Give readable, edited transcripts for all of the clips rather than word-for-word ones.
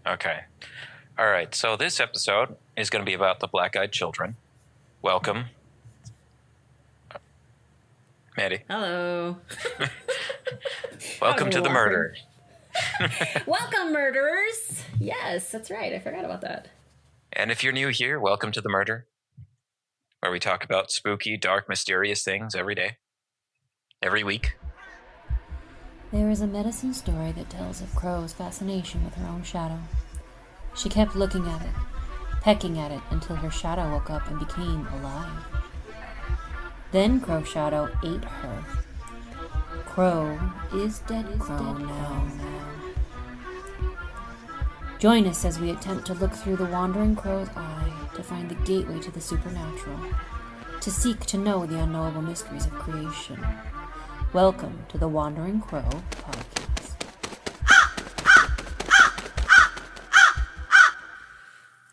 Okay. All right. So this episode is going to be about the Black Eyed Children. Welcome. Maddie. Hello. Welcome to the murder. Welcome, murderers. Yes, that's right. I forgot about that. And if you're new here, welcome to the murder, where we talk about spooky, dark, mysterious things every day, every week. There is a medicine story that tells of Crow's fascination with her own shadow. She kept looking at it, pecking at it until her shadow woke up and became alive. Then Crow's shadow ate her. Crow is dead Crow now. Join us as we attempt to look through the wandering crow's eye to find the gateway to the supernatural, to seek to know the unknowable mysteries of creation. Welcome to the Wandering Crow Podcast.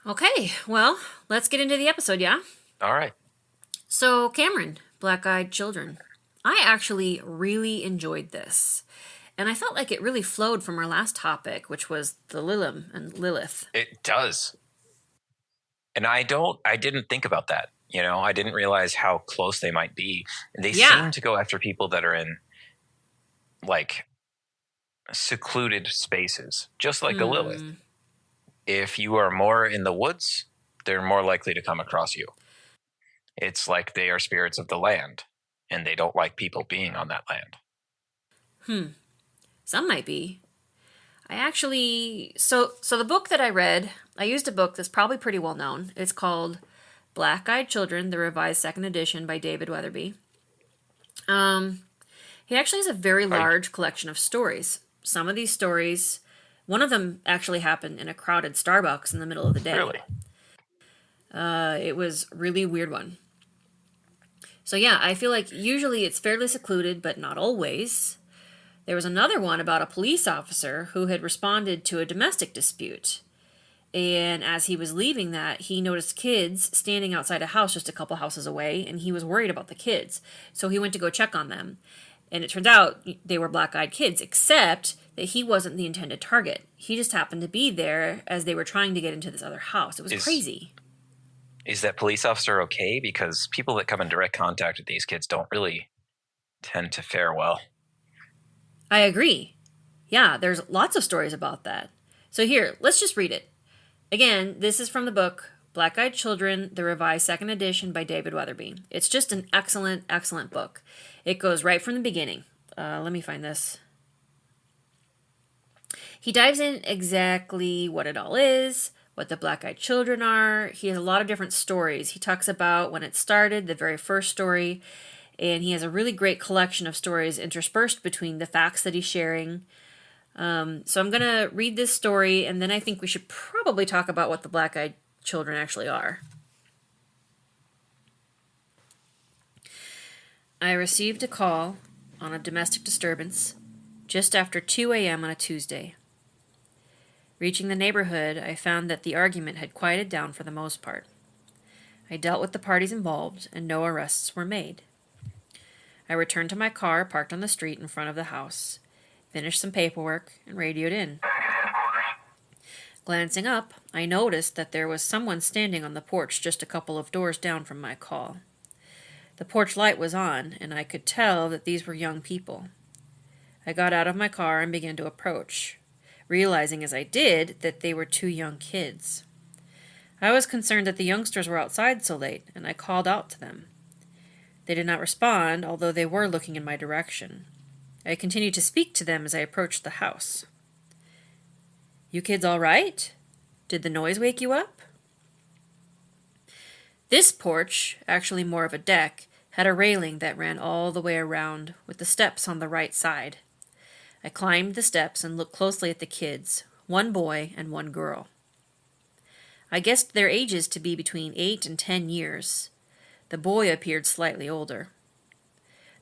Okay, well, let's get into the episode, yeah? All right. So, Cameron, Black Eyed Children. I actually really enjoyed this. And I felt like it really flowed from our last topic, which was the Lilim and Lilith. It does. And I didn't think about that. You know, I didn't realize how close they might be. They seem to go after people that are in, like, secluded spaces, just like a Lilith. If you are more in the woods, they're more likely to come across you. It's like they are spirits of the land, and they don't like people being on that land. Some might be. I actually... So the book that I read, I used a book that's probably pretty well known. It's called Black Eyed Children, the Revised Second Edition by David Weatherby. He actually has a very large collection of stories. Some of these stories... One of them actually happened in a crowded Starbucks in the middle of the day. Really? It was a really weird one. So yeah, I feel like usually it's fairly secluded, but not always. There was another one about a police officer who had responded to a domestic dispute. And as he was leaving that, he noticed kids standing outside a house just a couple houses away, and he was worried about the kids. So he went to go check on them. And it turns out they were black-eyed kids, except that he wasn't the intended target. He just happened to be there as they were trying to get into this other house. It was crazy. Is that police officer okay? Because people that come in direct contact with these kids don't really tend to fare well. I agree. Yeah, there's lots of stories about that. So here, let's just read it. Again, this is from the book Black Eyed Children, the Revised Second Edition by David Weatherby. It's just an excellent, excellent book. It goes right from the beginning. Let me find this. He dives in exactly what it all is, what the Black Eyed Children are. He has a lot of different stories. He talks about when it started, the very first story, and he has a really great collection of stories interspersed between the facts that he's sharing. So I'm going to read this story, and then I think we should probably talk about what the Black Eyed Children actually are. I received a call on a domestic disturbance just after 2 a.m. on a Tuesday. Reaching the neighborhood, I found that the argument had quieted down for the most part. I dealt with the parties involved, and no arrests were made. I returned to my car parked on the street in front of the house, finished some paperwork, and radioed in. Glancing up, I noticed that there was someone standing on the porch just a couple of doors down from my call. The porch light was on, and I could tell that these were young people. I got out of my car and began to approach, realizing as I did that they were 2 young kids. I was concerned that the youngsters were outside so late, and I called out to them. They did not respond, although they were looking in my direction. I continued to speak to them as I approached the house. "You kids all right? Did the noise wake you up?" This porch, actually more of a deck, had a railing that ran all the way around, with the steps on the right side. I climbed the steps and looked closely at the kids, 1 boy and 1 girl. I guessed their ages to be between 8 and 10 years. The boy appeared slightly older.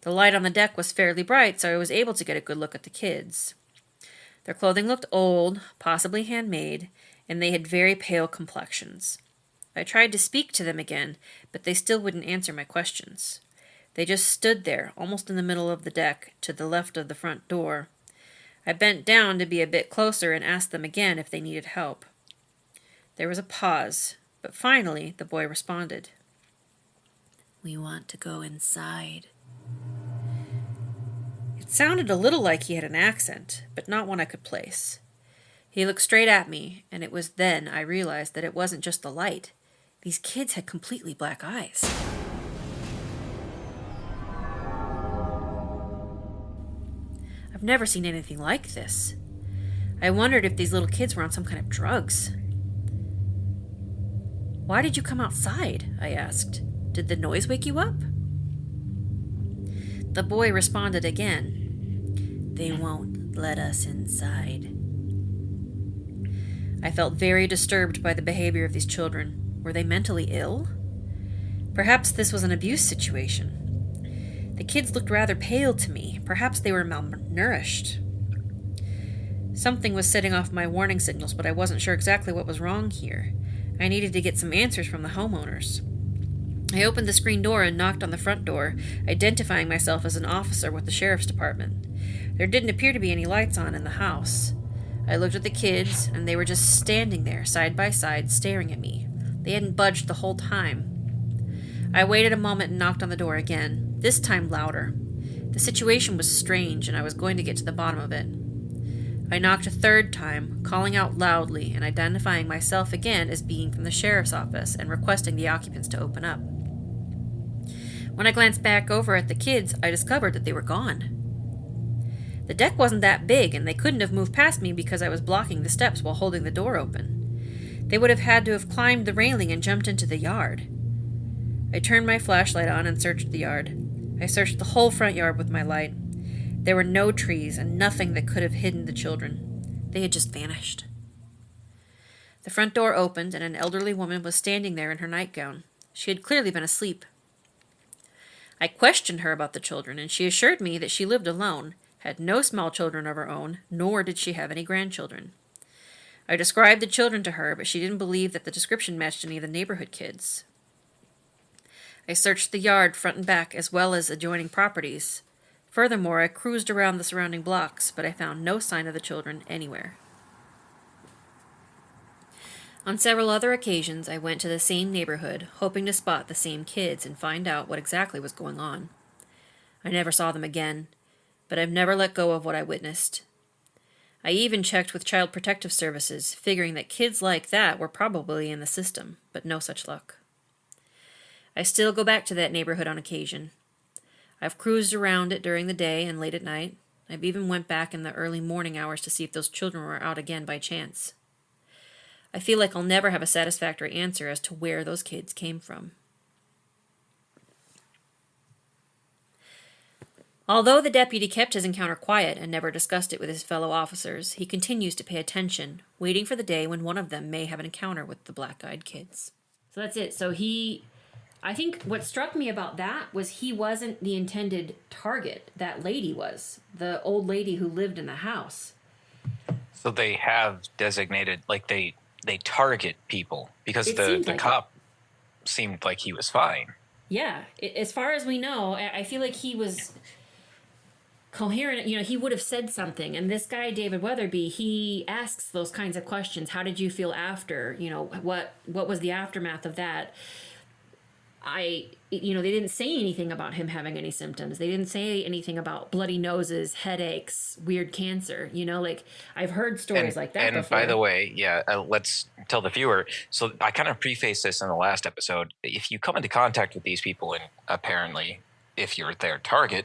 The light on the deck was fairly bright, so I was able to get a good look at the kids. Their clothing looked old, possibly handmade, and they had very pale complexions. I tried to speak to them again, but they still wouldn't answer my questions. They just stood there, almost in the middle of the deck, to the left of the front door. I bent down to be a bit closer and asked them again if they needed help. There was a pause, but finally the boy responded. "We want to go inside." It sounded a little like he had an accent, but not one I could place. He looked straight at me, and it was then I realized that it wasn't just the light. These kids had completely black eyes. I've never seen anything like this. I wondered if these little kids were on some kind of drugs. "Why did you come outside?" I asked. "Did the noise wake you up?" The boy responded again. "They won't let us inside." I felt very disturbed by the behavior of these children. Were they mentally ill? Perhaps this was an abuse situation. The kids looked rather pale to me. Perhaps they were malnourished. Something was setting off my warning signals, but I wasn't sure exactly what was wrong here. I needed to get some answers from the homeowners. I opened the screen door and knocked on the front door, identifying myself as an officer with the sheriff's department. There didn't appear to be any lights on in the house. I looked at the kids, and they were just standing there, side by side, staring at me. They hadn't budged the whole time. I waited a moment and knocked on the door again, this time louder. The situation was strange, and I was going to get to the bottom of it. I knocked a third time, calling out loudly and identifying myself again as being from the sheriff's office and requesting the occupants to open up. When I glanced back over at the kids, I discovered that they were gone. The deck wasn't that big, and they couldn't have moved past me because I was blocking the steps while holding the door open. They would have had to have climbed the railing and jumped into the yard. I turned my flashlight on and searched the yard. I searched the whole front yard with my light. There were no trees and nothing that could have hidden the children. They had just vanished. The front door opened, and an elderly woman was standing there in her nightgown. She had clearly been asleep. I questioned her about the children, and she assured me that she lived alone, had no small children of her own, nor did she have any grandchildren. I described the children to her, but she didn't believe that the description matched any of the neighborhood kids. I searched the yard front and back, as well as adjoining properties. Furthermore, I cruised around the surrounding blocks, but I found no sign of the children anywhere. On several other occasions, I went to the same neighborhood, hoping to spot the same kids and find out what exactly was going on. I never saw them again, but I've never let go of what I witnessed. I even checked with Child Protective Services, figuring that kids like that were probably in the system, but no such luck. I still go back to that neighborhood on occasion. I've cruised around it during the day and late at night. I've even went back in the early morning hours to see if those children were out again by chance. I feel like I'll never have a satisfactory answer as to where those kids came from. Although the deputy kept his encounter quiet and never discussed it with his fellow officers, he continues to pay attention, waiting for the day when one of them may have an encounter with the black-eyed kids. So that's it. So I think what struck me about that was he wasn't the intended target. That lady was. The old lady who lived in the house. So they have designated, like they target people because the cop seemed like he was fine. Yeah. As far as we know, I feel like he was coherent. He would have said something. And this guy, David Weatherby, he asks those kinds of questions. How did you feel after? What was the aftermath of that? They didn't say anything about him having any symptoms. They didn't say anything about bloody noses, headaches, weird cancer. I've heard stories like that before. And by the way, let's tell the viewer. So I kind of prefaced this in the last episode. If you come into contact with these people, and apparently if you're their target,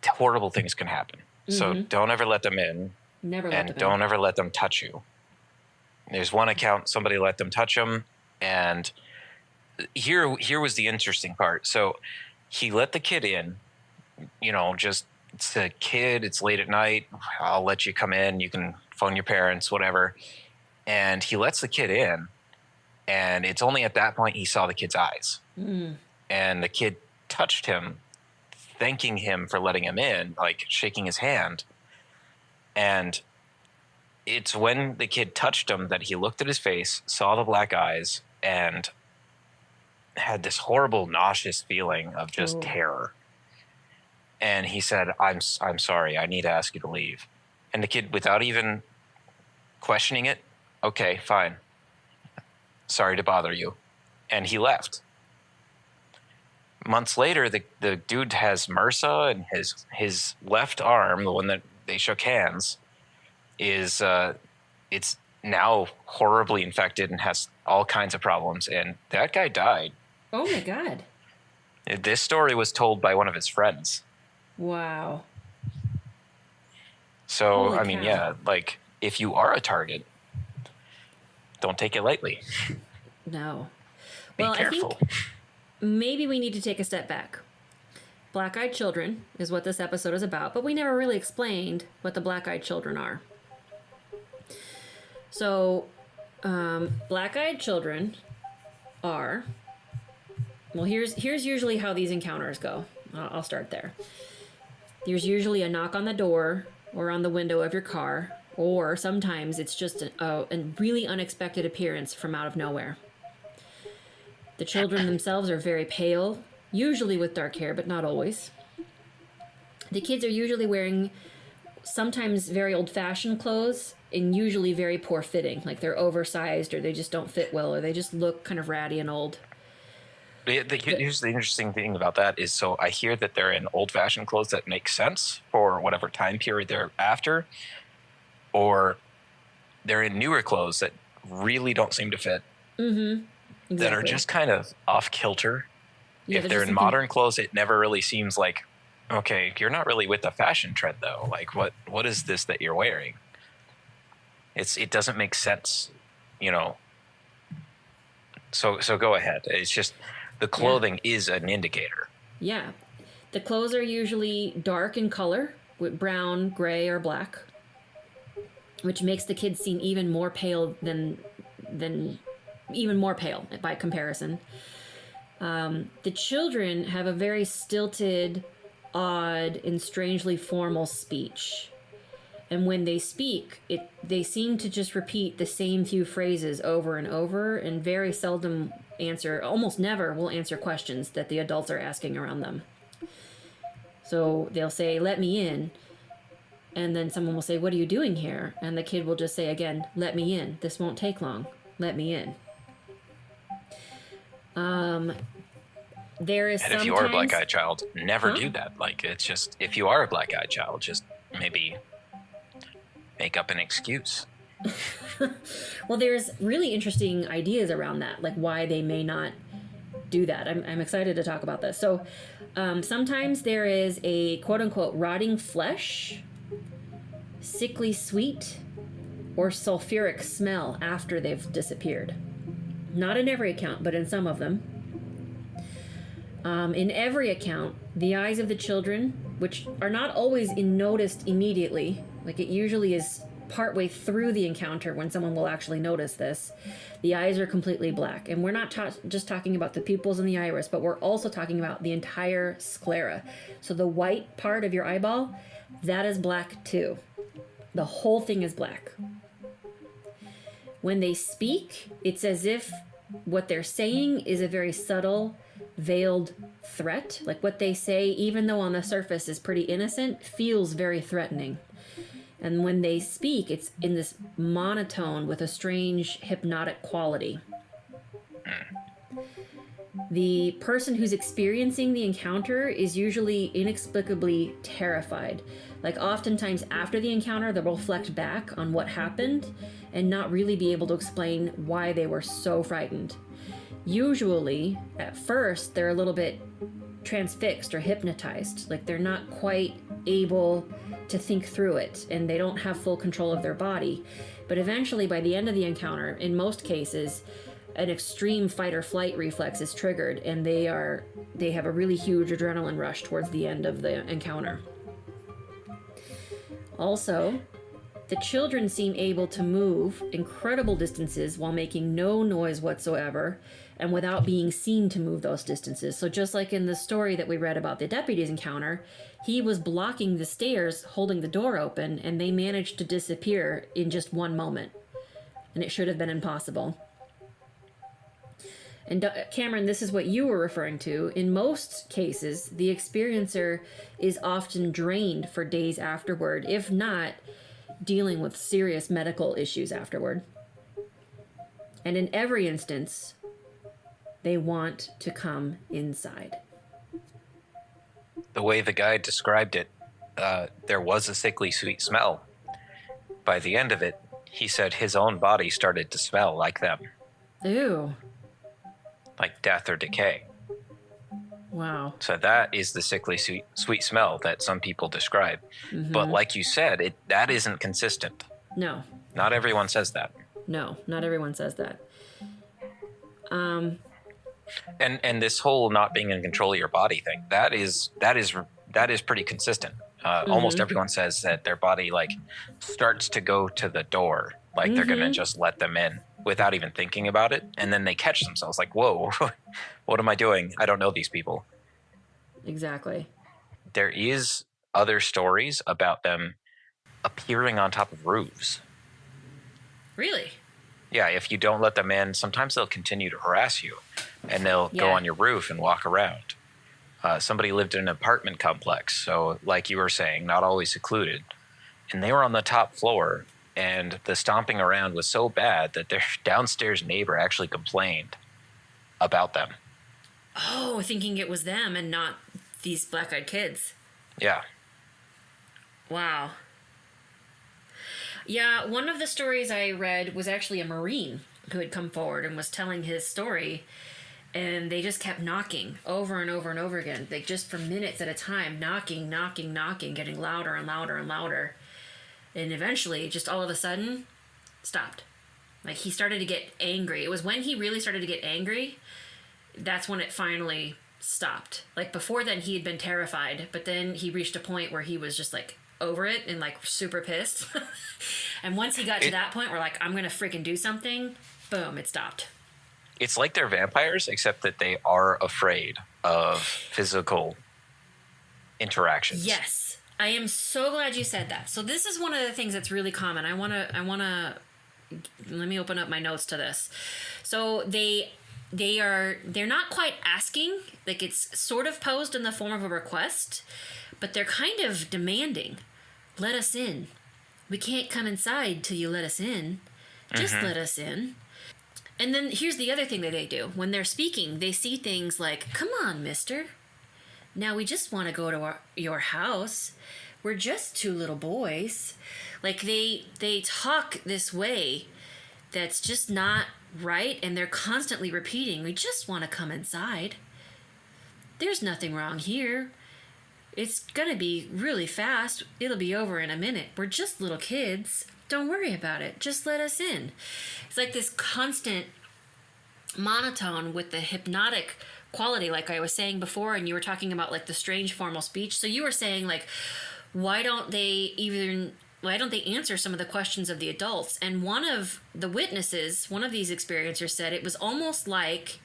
horrible things can happen. Mm-hmm. So don't ever let them in. Don't ever let them touch you. There's one account, somebody let them touch them, and here was the interesting part. So he let the kid in, it's a kid, it's late at night, I'll let you come in, you can phone your parents, whatever. And he lets the kid in, and it's only at that point he saw the kid's eyes. Mm. And the kid touched him, thanking him for letting him in, like shaking his hand. And it's when the kid touched him that he looked at his face, saw the black eyes, and had this horrible nauseous feeling of just terror. And he said, I'm sorry, I need to ask you to leave. And the kid, without even questioning it, okay, fine. Sorry to bother you. And he left. Months later, the dude has MRSA, and his left arm, the one that they shook hands, is it's now horribly infected and has all kinds of problems. And that guy died. Oh my God. This story was told by one of his friends. Wow. So, Holy I mean, cow. yeah, like, if you are a target, don't take it lightly. No. Be Well, careful. I think maybe we need to take a step back. Black-eyed children is what this episode is about, but we never really explained what the black-eyed children are. So, black-eyed children are... Well, here's usually how these encounters go. I'll start there. There's usually a knock on the door or on the window of your car, or sometimes it's just a really unexpected appearance from out of nowhere. The children themselves are very pale, usually with dark hair, but not always. The kids are usually wearing sometimes very old-fashioned clothes and usually very poor fitting, like they're oversized or they just don't fit well or they just look kind of ratty and old. Here's the interesting thing about that is, so I hear that they're in old-fashioned clothes that make sense for whatever time period they're after, or they're in newer clothes that really don't seem to fit. Mm-hmm. Exactly. That are just kind of off-kilter. Yeah, If they're in modern clothes, it never really seems like, okay, you're not really with the fashion trend, though. Like, what is this that you're wearing? It doesn't make sense, you know. So go ahead. It's just the clothing is an indicator. Yeah. The clothes are usually dark in color, with brown, gray, or black, which makes the kids seem even more pale than even more pale by comparison. The children have a very stilted, odd, and strangely formal speech. And when they speak, they seem to just repeat the same few phrases over and over, and very seldom almost never will answer questions that the adults are asking around them. So they'll say, "Let me in." And then someone will say, "What are you doing here?" And the kid will just say again, "Let me in. This won't take long. Let me in." There is and if you are a black-eyed child, never do that. Like, it's just, if you are a black-eyed child, just maybe make up an excuse. Well, there's really interesting ideas around that, like why they may not do that. I'm excited to talk about this. So sometimes there is a quote-unquote rotting flesh, sickly sweet, or sulfuric smell after they've disappeared. Not in every account, but in some of them. In every account, the eyes of the children, which are not always noticed immediately, like it usually is partway through the encounter when someone will actually notice this, the eyes are completely black. And we're not just talking about the pupils and the iris, but we're also talking about the entire sclera. So the white part of your eyeball, that is black too. The whole thing is black. When they speak, it's as if what they're saying is a very subtle, veiled threat. Like what they say, even though on the surface is pretty innocent, feels very threatening. And when they speak, it's in this monotone with a strange hypnotic quality. The person who's experiencing the encounter is usually inexplicably terrified. Like oftentimes after the encounter, they'll reflect back on what happened and not really be able to explain why they were so frightened. Usually, at first, they're a little bit transfixed or hypnotized. Like they're not quite able to think through it and they don't have full control of their body. But eventually, by the end of the encounter, in most cases, an extreme fight or flight reflex is triggered and they have a really huge adrenaline rush towards the end of the encounter. Also, the children seem able to move incredible distances while making no noise whatsoever and without being seen to move those distances. So just like in the story that we read about the deputy's encounter, he was blocking the stairs, holding the door open, and they managed to disappear in just one moment. And it should have been impossible. And Cameron, this is what you were referring to. In most cases, the experiencer is often drained for days afterward. If not, dealing with serious medical issues afterward. And in every instance, they want to come inside. The way the guy described it, there was a sickly sweet smell. By the end of it, he said his own body started to smell like them. Ew. Like death or decay. Wow. So that is the sickly sweet smell that some people describe. But like you said, that isn't consistent. No. Not everyone says that. No, not everyone says that. And this whole not being in control of your body thing, that is pretty consistent. Almost everyone says that their body like starts to go to the door, like they're gonna just let them in without even thinking about it, and then they catch themselves like, whoa, what am I doing? I don't know these people. Exactly. There is other stories about them appearing on top of roofs. Really? Yeah, if you don't let them in, sometimes they'll continue to harass you, and they'll go on your roof and walk around. Somebody lived in an apartment complex, so like you were saying, not always secluded, and they were on the top floor, and the stomping around was so bad that their downstairs neighbor actually complained about them. Oh, thinking it was them and not these black-eyed kids. Yeah. Wow. Yeah, one of the stories I read was actually a Marine who had come forward and was telling his story, and they just kept knocking over and over and over again, like just for minutes at a time, knocking, getting louder and louder and louder. And eventually, just all of a sudden, stopped. Like, he started to get angry. It was when he really started to get angry, that's when it finally stopped. Like, before then, he had been terrified, but then he reached a point where he was just, like, over it and, like, super pissed. And once he got to that point where, like, I'm gonna freaking do something, boom, it stopped. It's like they're vampires, except that they are afraid of physical interactions. Yes. I am so glad you said that. So this is one of the things that's really common. I want to let me open up my notes to this. So they're not quite asking, like it's sort of posed in the form of a request, but they're kind of demanding. Let us in. We can't come inside till you let us in. Just let us in. And then here's the other thing that they do. When they're speaking, they see things like, come on, mister. Now we just want to go to your house. We're just two little boys. Like they talk this way that's just not right, and they're constantly repeating, we just want to come inside. There's nothing wrong here. It's going to be really fast. It'll be over in a minute. We're just little kids. Don't worry about it. Just let us in. It's like this constant monotone with the hypnotic quality, like I was saying before, and you were talking about like the strange formal speech. So you were saying like, why don't they answer some of the questions of the adults? And one of the witnesses, one of these experiencers said it was almost like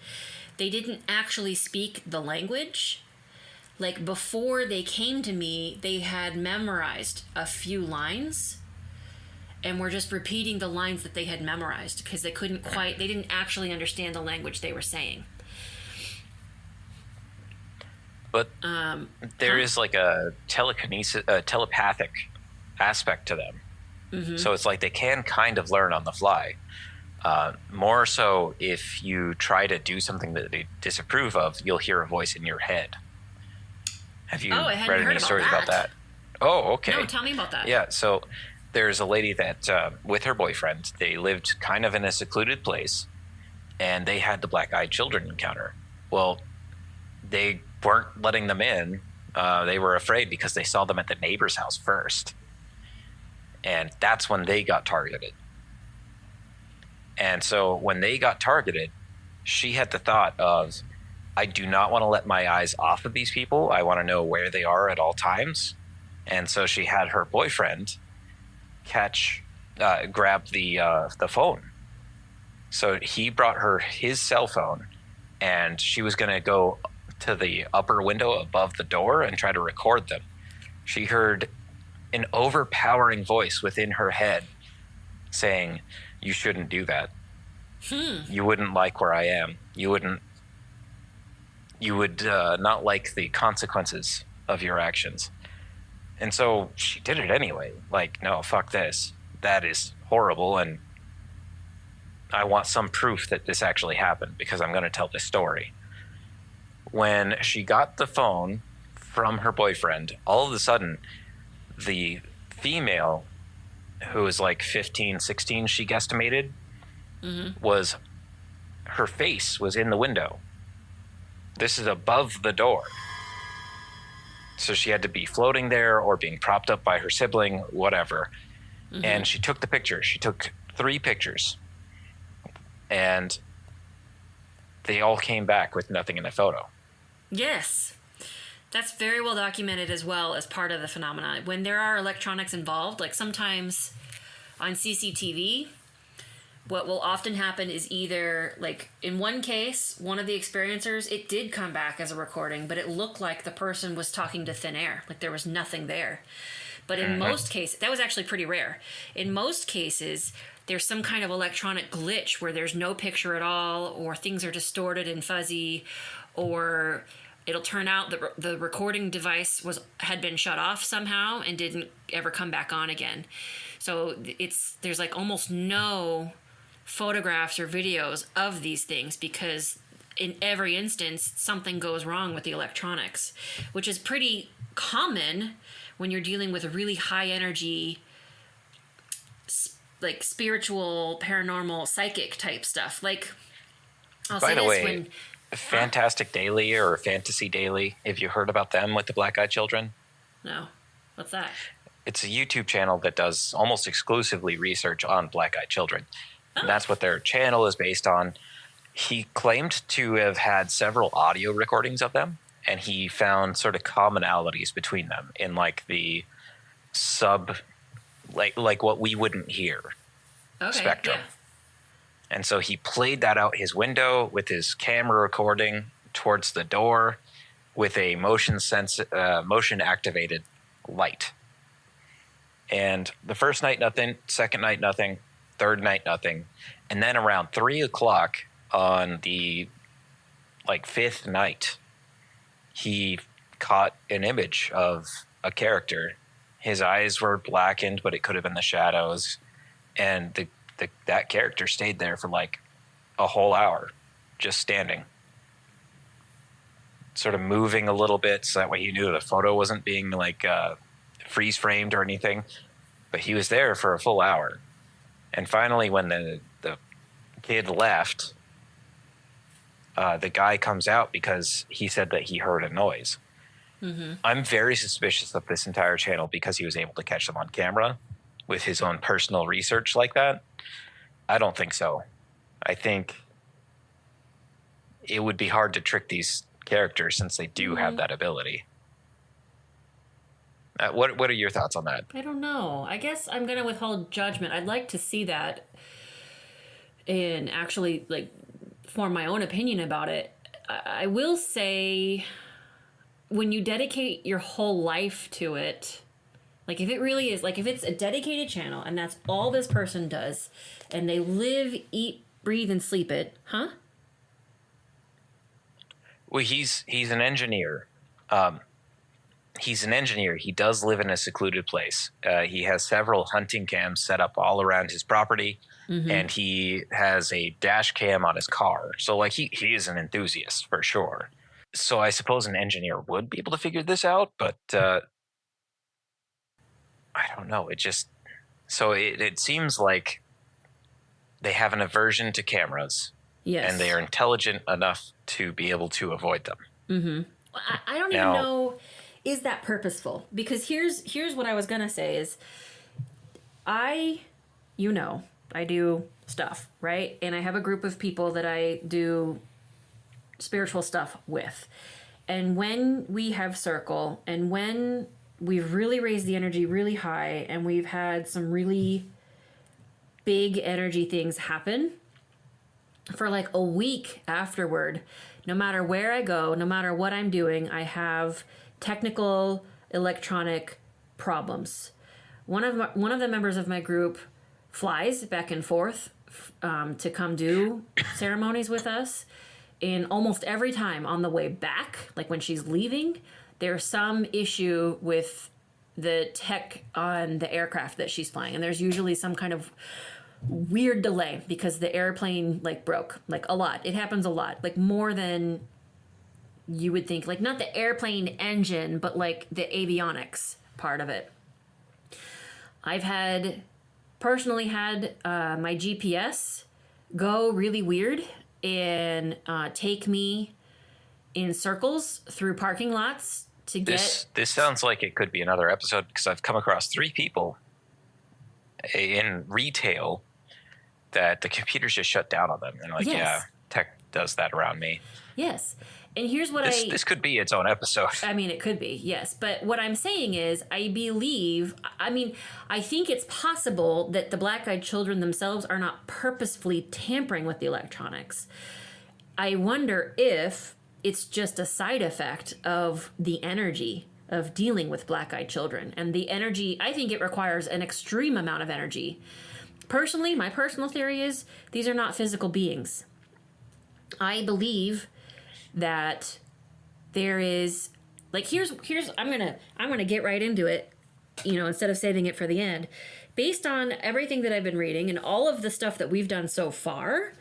they didn't actually speak the language. Like before they came to me, they had memorized a few lines and were just repeating the lines that they had memorized because they didn't actually understand the language they were saying. But there is like a telepathic aspect to them. Mm-hmm. So it's like they can kind of learn on the fly. More so if you try to do something that they disapprove of, you'll hear a voice in your head. Have you read any stories about that? Oh, okay. No, tell me about that. Yeah, so there's a lady that, with her boyfriend, they lived kind of in a secluded place, and they had the black-eyed children encounter. Well, they weren't letting them in. They were afraid because they saw them at the neighbor's house first. And that's when they got targeted. And so when they got targeted, she had the thought of, I do not want to let my eyes off of these people. I want to know where they are at all times. And so she had her boyfriend grab the phone. So he brought her his cell phone, and she was going to go to the upper window above the door and try to record them. She heard an overpowering voice within her head saying, you shouldn't do that. You wouldn't like where I am. You would not like the consequences of your actions. And so she did it anyway. Like, no, fuck this. That is horrible, and I want some proof that this actually happened because I'm going to tell this story. When she got the phone from her boyfriend, all of a sudden, the female, who was like 15, 16, she guesstimated, was, her face was in the window. This is above the door. So she had to be floating there or being propped up by her sibling, whatever. And she took the picture. She took 3 pictures. And they all came back with nothing in the photo. Yes. That's very well documented as well as part of the phenomena. When there are electronics involved, like sometimes on CCTV, what will often happen is either, like in one case, one of the experiencers, it did come back as a recording, but it looked like the person was talking to thin air, like there was nothing there. But in most cases, that was actually pretty rare. In most cases, there's some kind of electronic glitch where there's no picture at all, or things are distorted and fuzzy, or it'll turn out that the recording device had been shut off somehow and didn't ever come back on again. So there's like almost no photographs or videos of these things because in every instance something goes wrong with the electronics, which is pretty common when you're dealing with a really high energy, like spiritual, paranormal, psychic type stuff. Like, I'll By say the this way, when Fantastic Daily or Fantasy Daily, have you heard about them with the Black Eyed Children? no, what's that? It's a YouTube channel that does almost exclusively research on Black Eyed Children. And that's what their channel is based on. He claimed to have had several audio recordings of them, and he found sort of commonalities between them in like the like what we wouldn't hear spectrum. Yeah. And so he played that out his window with his camera recording towards the door with a motion activated light. And the first night, nothing. Second night, nothing. Third night, nothing. And then around 3 o'clock on the 5th night, he caught an image of a character. His eyes were blackened, but it could have been the shadows. And that character stayed there for like a whole hour, just standing, sort of moving a little bit, so that way he knew the photo wasn't being freeze framed or anything. But he was there for a full hour. And finally, when the kid left, the guy comes out because he said that he heard a noise. I'm very suspicious of this entire channel because he was able to catch them on camera with his own personal research like that. I don't think so. I think it would be hard to trick these characters since they do have that ability. What are your thoughts on that? I don't know. I guess I'm going to withhold judgment. I'd like to see that and actually form my own opinion about it. I will say, when you dedicate your whole life to it, if it really is, if it's a dedicated channel and that's all this person does and they live, eat, breathe, and sleep it, huh? Well, he's an engineer. He's an engineer. He does live in a secluded place. He has several hunting cams set up all around his property, and he has a dash cam on his car. So, he is an enthusiast for sure. So I suppose an engineer would be able to figure this out, but I don't know. It seems like they have an aversion to cameras. Yes. And they are intelligent enough to be able to avoid them. I don't even know, is that purposeful? Because here's what I was going to say is, I do stuff, right? And I have a group of people that I do spiritual stuff with. And when we have circle and when we've really raised the energy really high and we've had some really big energy things happen, for a week afterward, no matter where I go, no matter what I'm doing, I have technical electronic problems. One of the members of my group flies back and forth to come do ceremonies with us. And almost every time on the way back, when she's leaving, there's some issue with the tech on the aircraft that she's flying, and there's usually some kind of weird delay because the airplane like broke, like a lot. It happens a lot, like more than you would think, like not the airplane engine, but like the avionics part of it. I've personally had my GPS go really weird and take me in circles through parking lots to get... This sounds like it could be another episode, because I've come across 3 people in retail that the computers just shut down on them. And like, yes. Yeah, tech does that around me. Yes. And here's what This could be its own episode. I mean, it could be, yes. But what I'm saying is, I think it's possible that the black-eyed children themselves are not purposefully tampering with the electronics. I wonder if it's just a side effect of the energy of dealing with black-eyed children. And the energy, I think it requires an extreme amount of energy. Personally, my personal theory is these are not physical beings. I believe that there is, like, here's I'm gonna get right into it, instead of saving it for the end. Based on everything that I've been reading and all of the stuff that we've done so far,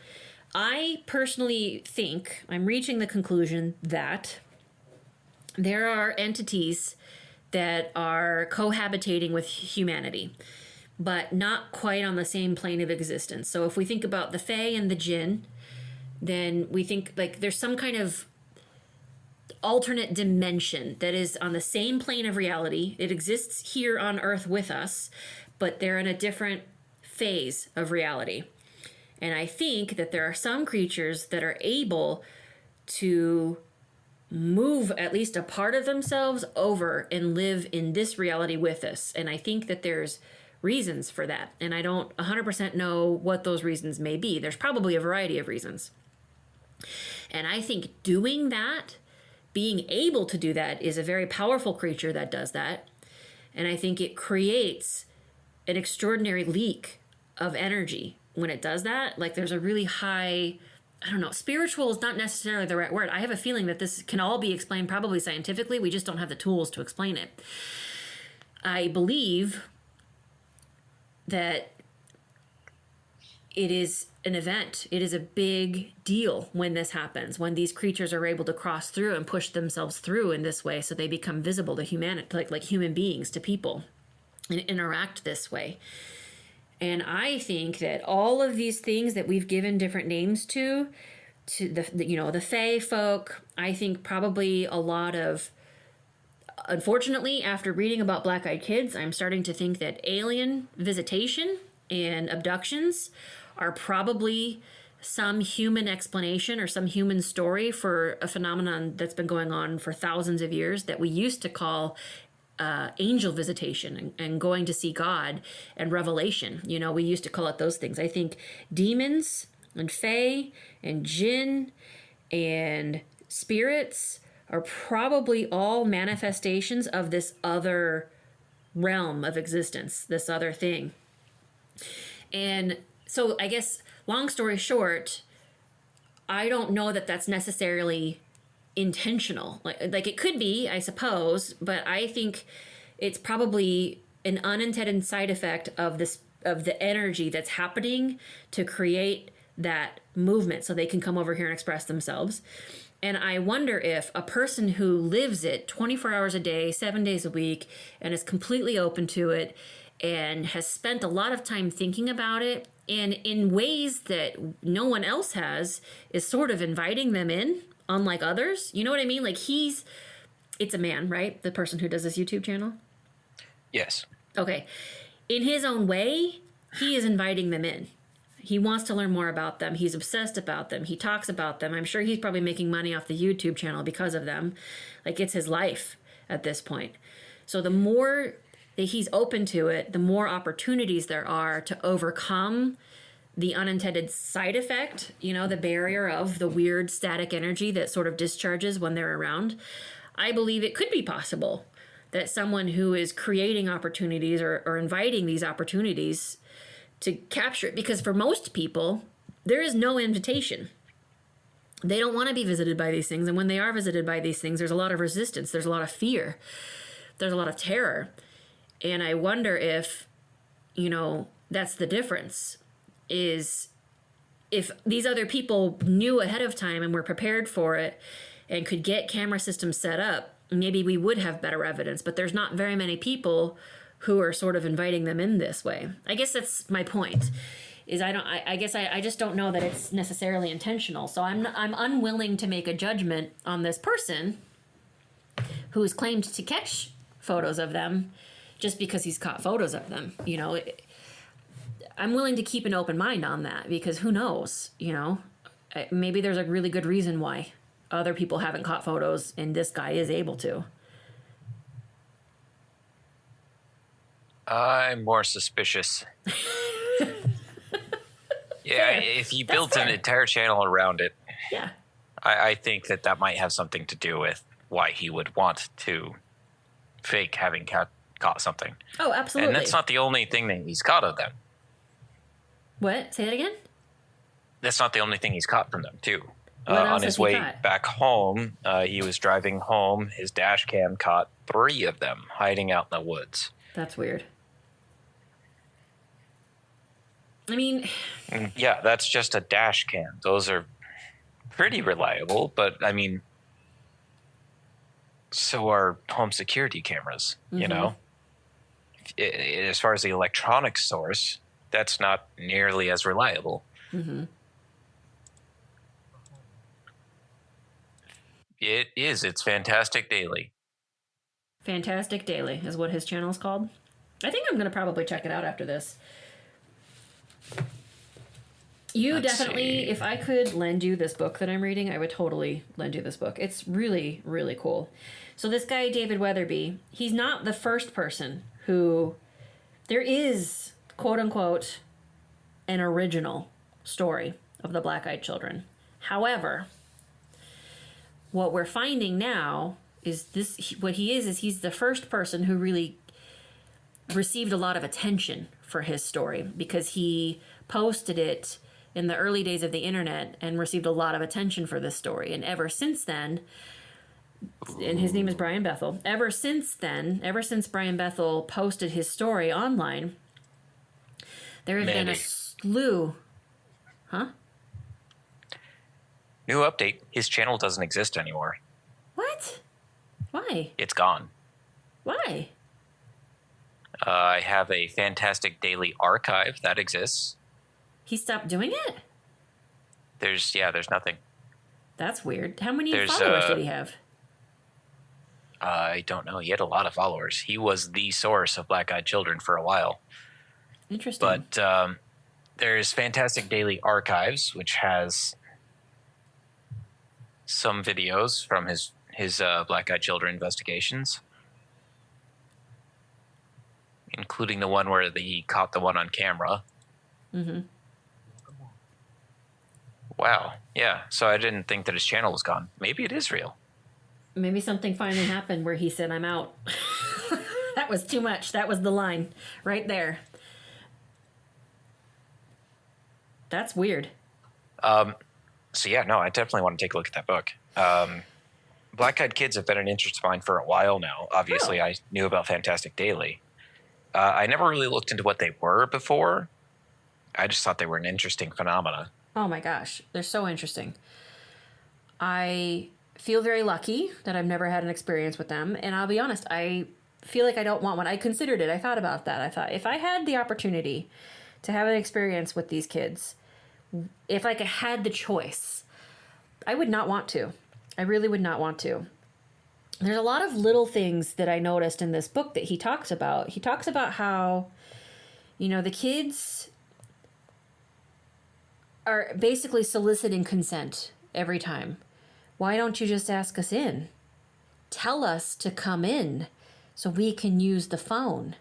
I personally think I'm reaching the conclusion that there are entities that are cohabitating with humanity, but not quite on the same plane of existence. So if we think about the Fae and the Jinn, then we think like there's some kind of alternate dimension that is on the same plane of reality. It exists here on Earth with us, but they're in a different phase of reality. And I think that there are some creatures that are able to move at least a part of themselves over and live in this reality with us. And I think that there's reasons for that. And I don't 100% know what those reasons may be. There's probably a variety of reasons. And I think doing that, being able to do that, is a very powerful creature that does that. And I think it creates an extraordinary leak of energy when it does that. Like there's a really high, I don't know, spiritual is not necessarily the right word. I have a feeling that this can all be explained probably scientifically. We just don't have the tools to explain it. I believe that it is an event. It is a big deal when this happens, when these creatures are able to cross through and push themselves through in this way so they become visible to humanity, like human beings to people, and interact this way. And I think that all of these things that we've given different names to the Fae folk, I think probably a lot of, unfortunately, after reading about Black Eyed Kids, I'm starting to think that alien visitation and abductions are probably some human explanation or some human story for a phenomenon that's been going on for thousands of years that we used to call angel visitation and going to see God and revelation. We used to call it those things. I think demons and fae and jinn and spirits are probably all manifestations of this other realm of existence, this other thing. And so I guess, long story short, I don't know that that's necessarily intentional. Like it could be, I suppose, but I think it's probably an unintended side effect of the energy that's happening to create that movement so they can come over here and express themselves. And I wonder if a person who lives it 24 hours a day, 7 days a week, and is completely open to it and has spent a lot of time thinking about it, and in ways that no one else has, is sort of inviting them in, unlike others. You know what I mean? Like it's a man, right? The person who does this YouTube channel? Yes. Okay. In his own way, he is inviting them in. He wants to learn more about them. He's obsessed about them. He talks about them. I'm sure he's probably making money off the YouTube channel because of them. Like it's his life at this point. So the more that he's open to it, the more opportunities there are to overcome the unintended side effect, the barrier of the weird static energy that sort of discharges when they're around. I believe it could be possible that someone who is creating opportunities or inviting these opportunities to capture it, because for most people, there is no invitation. They don't want to be visited by these things. And when they are visited by these things, there's a lot of resistance. There's a lot of fear. There's a lot of terror. And I wonder if, that's the difference, is if these other people knew ahead of time and were prepared for it and could get camera systems set up, maybe we would have better evidence. But there's not very many people who are sort of inviting them in this way. I guess that's my point. Is I just don't know that it's necessarily intentional. So I'm unwilling to make a judgment on this person who has claimed to catch photos of them just because he's caught photos of them. I'm willing to keep an open mind on that, because who knows, maybe there's a really good reason why other people haven't caught photos and this guy is able to. I'm more suspicious. Yeah, fair. If you built an entire channel around it, yeah, I think that might have something to do with why he would want to fake having caught something. Oh, absolutely. And that's not the only thing that he's caught of them. What? Say that again? That's not the only thing he's caught from them, too. On his way back home, he was driving home. His dash cam caught 3 of them hiding out in the woods. That's weird. I mean... Yeah, that's just a dash cam. Those are pretty reliable, but, I mean, so are home security cameras, As far as the electronic source, that's not nearly as reliable. Mm-hmm. It is. It's Fantastic Daily. Fantastic Daily is what his channel is called. I think I'm going to probably check it out after this. Let's definitely, see. If I could lend you this book that I'm reading, I would totally lend you this book. It's really, really cool. So this guy, David Weatherby, he's not the first person who... There is, quote unquote, an original story of the Black Eyed Children. However, what we're finding now is he's the first person who really received a lot of attention for his story, because he posted it in the early days of the internet and received a lot of attention for this story. And ever since then, and his name is Brian Bethel, ever since Brian Bethel posted his story online, there has been a slew. Huh? New update. His channel doesn't exist anymore. What? Why? It's gone. Why? I have a Fantastic Daily archive that exists. He stopped doing it? There's nothing. That's weird. How many followers did he have? I don't know. He had a lot of followers. He was the source of Black Eyed Children for a while. Interesting. But there's Fantastic Daily Archives, which has some videos from his Black Eyed Children investigations, including the one where he caught the one on camera. Mm-hmm. Wow. Yeah. So I didn't think that his channel was gone. Maybe it is real. Maybe something finally happened where he said, "I'm out." That was too much. That was the line right there. That's weird. So yeah, no, I definitely want to take a look at that book. Black Eyed Kids have been an interest of mine for a while now. Obviously, I knew about Fantastic Daily. I never really looked into what they were before. I just thought they were an interesting phenomena. Oh my gosh, they're so interesting. I feel very lucky that I've never had an experience with them. And I'll be honest, I feel like I don't want one. I considered it. I thought about that. I thought if I had the opportunity to have an experience with these kids, if I had the choice, I would not want to. I really would not want to. There's a lot of little things that I noticed in this book that he talks about. He talks about how, the kids are basically soliciting consent every time. Why don't you just ask us in? Tell us to come in so we can use the phone.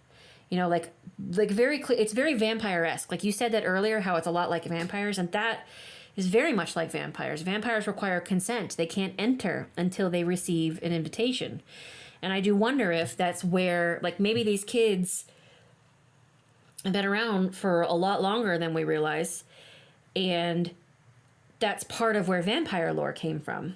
Like very clear. It's very vampire-esque. Like you said that earlier, how it's a lot like vampires, and that is very much like vampires. Vampires require consent. They can't enter until they receive an invitation. And I do wonder if that's where, maybe these kids have been around for a lot longer than we realize, and that's part of where vampire lore came from.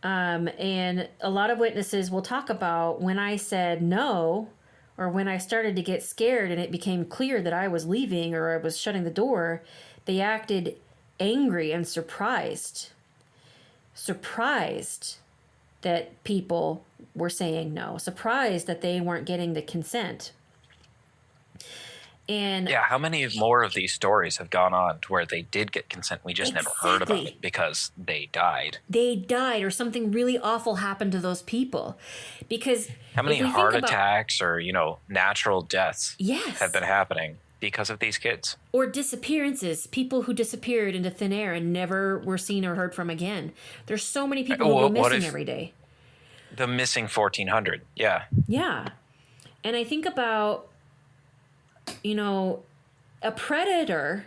And a lot of witnesses will talk about when I said no, or when I started to get scared and it became clear that I was leaving or I was shutting the door, they acted angry and surprised. Surprised that people were saying no. Surprised that they weren't getting the consent. And yeah, how many more of these stories have gone on to where they did get consent? We just never heard about it because they died. They died, or something really awful happened to those people. Because how many heart attacks or, natural deaths have been happening because of these kids? Or disappearances, people who disappeared into thin air and never were seen or heard from again. There's so many people who go missing every day. The missing 1,400, yeah. Yeah. And I think about, a predator,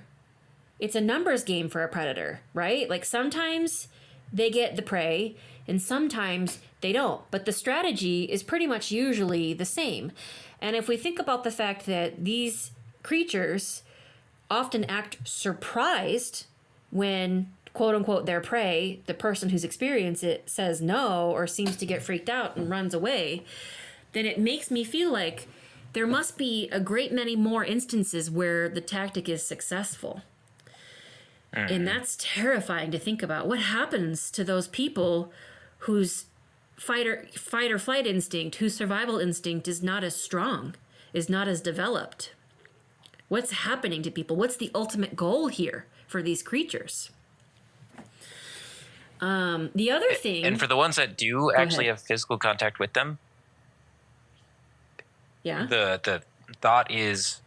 it's a numbers game for a predator, right? Like sometimes they get the prey and sometimes they don't. But the strategy is pretty much usually the same. And if we think about the fact that these creatures often act surprised when, quote unquote, their prey, the person who's experienced it, says no or seems to get freaked out and runs away, then it makes me feel like there must be a great many more instances where the tactic is successful. And that's terrifying to think about. What happens to those people whose fight or flight instinct, whose survival instinct is not as strong, is not as developed? What's happening to people? What's the ultimate goal here for these creatures? The other thing... And for the ones that do actually have physical contact with them, the thought is,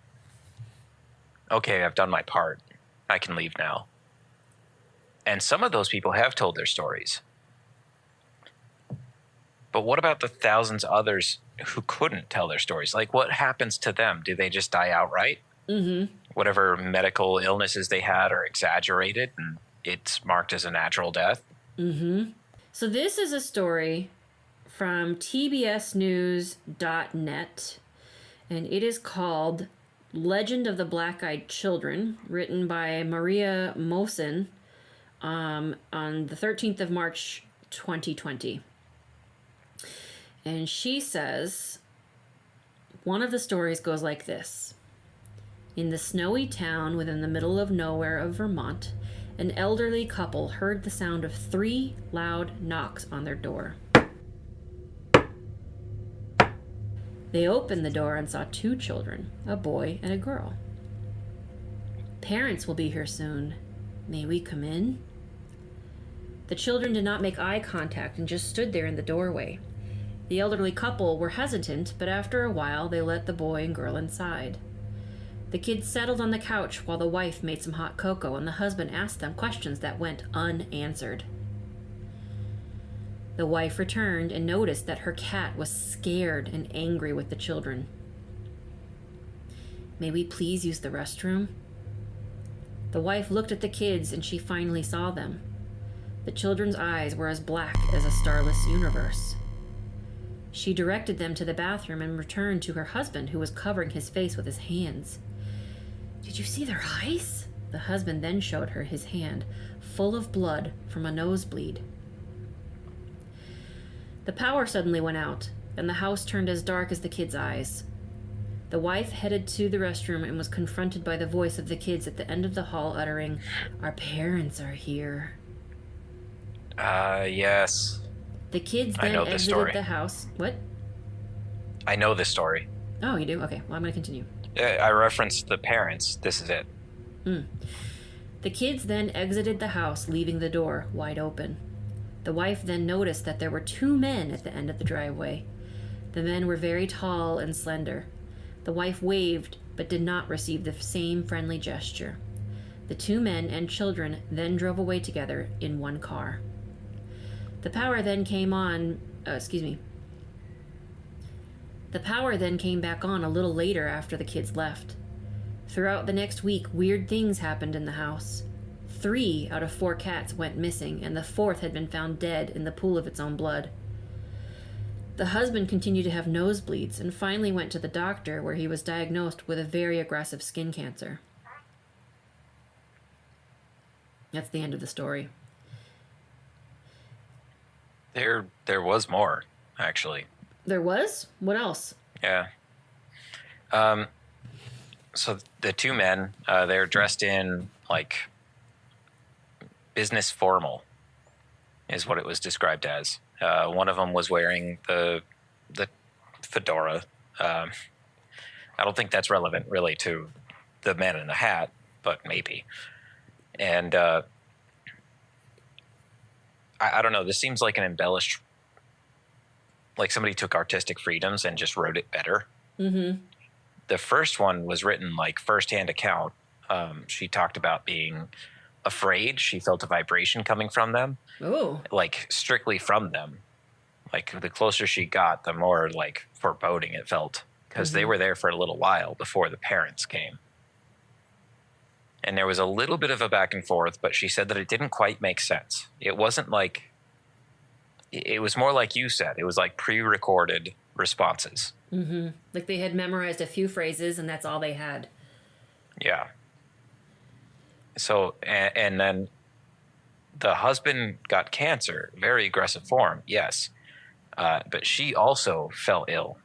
okay, I've done my part. I can leave now. And some of those people have told their stories. But what about the thousands of others who couldn't tell their stories? Like, what happens to them? Do they just die outright? Mm-hmm. Whatever medical illnesses they had are exaggerated and it's marked as a natural death? Mm-hmm. So this is a story from tbsnews.net, and it is called Legend of the Black Eyed Children, written by Maria Mosen on the 13th of March, 2020. And she says, one of the stories goes like this. In the snowy town within the middle of nowhere of Vermont, an elderly couple heard the sound of 3 loud knocks on their door. They opened the door and saw 2 children, a boy and a girl. Parents will be here soon. May we come in? The children did not make eye contact and just stood there in the doorway. The elderly couple were hesitant, but after a while they let the boy and girl inside. The kids settled on the couch while the wife made some hot cocoa and the husband asked them questions that went unanswered. The wife returned and noticed that her cat was scared and angry with the children. May we please use the restroom? The wife looked at the kids and she finally saw them. The children's eyes were as black as a starless universe. She directed them to the bathroom and returned to her husband, who was covering his face with his hands. Did you see their eyes? The husband then showed her his hand, full of blood from a nosebleed. The power suddenly went out, and the house turned as dark as the kids' eyes. The wife headed to the restroom and was confronted by the voice of the kids at the end of the hall uttering, "Our parents are here." Yes. The kids then exited the house. What? I know this story. Oh, you do? Okay, well, I'm going to continue. I referenced the parents. This is it. The kids then exited the house, leaving the door wide open. The wife then noticed that there were 2 men at the end of the driveway. The men were very tall and slender. The wife waved, but did not receive the same friendly gesture. The 2 men and children then drove away together in one car. The power then came back on a little later after the kids left. Throughout the next week, weird things happened in the house. 3 out of 4 cats went missing, and the 4th had been found dead in the pool of its own blood. The husband continued to have nosebleeds and finally went to the doctor, where he was diagnosed with a very aggressive skin cancer. That's the end of the story. There was more, actually. There was? What else? Yeah. So the two men, they're dressed in like business formal, is what it was described as. One of them was wearing the fedora. I don't think that's relevant really to the man in the hat, but maybe. And I don't know. This seems like an embellished, like somebody took artistic freedoms and just wrote it better. Mm-hmm. The first one was written like firsthand account. She talked about being afraid. She felt a vibration coming from them. Oh. Like strictly from them. Like the closer she got, the more like foreboding it felt, because they were there for a little while before the parents came. And there was a little bit of a back and forth, but she said that it didn't quite make sense. It wasn't like, it was more like you said. It was like pre-recorded responses. Mm-hmm. Like they had memorized a few phrases and that's all they had. Yeah. So, and then the husband got cancer, very aggressive form, yes. But she also fell ill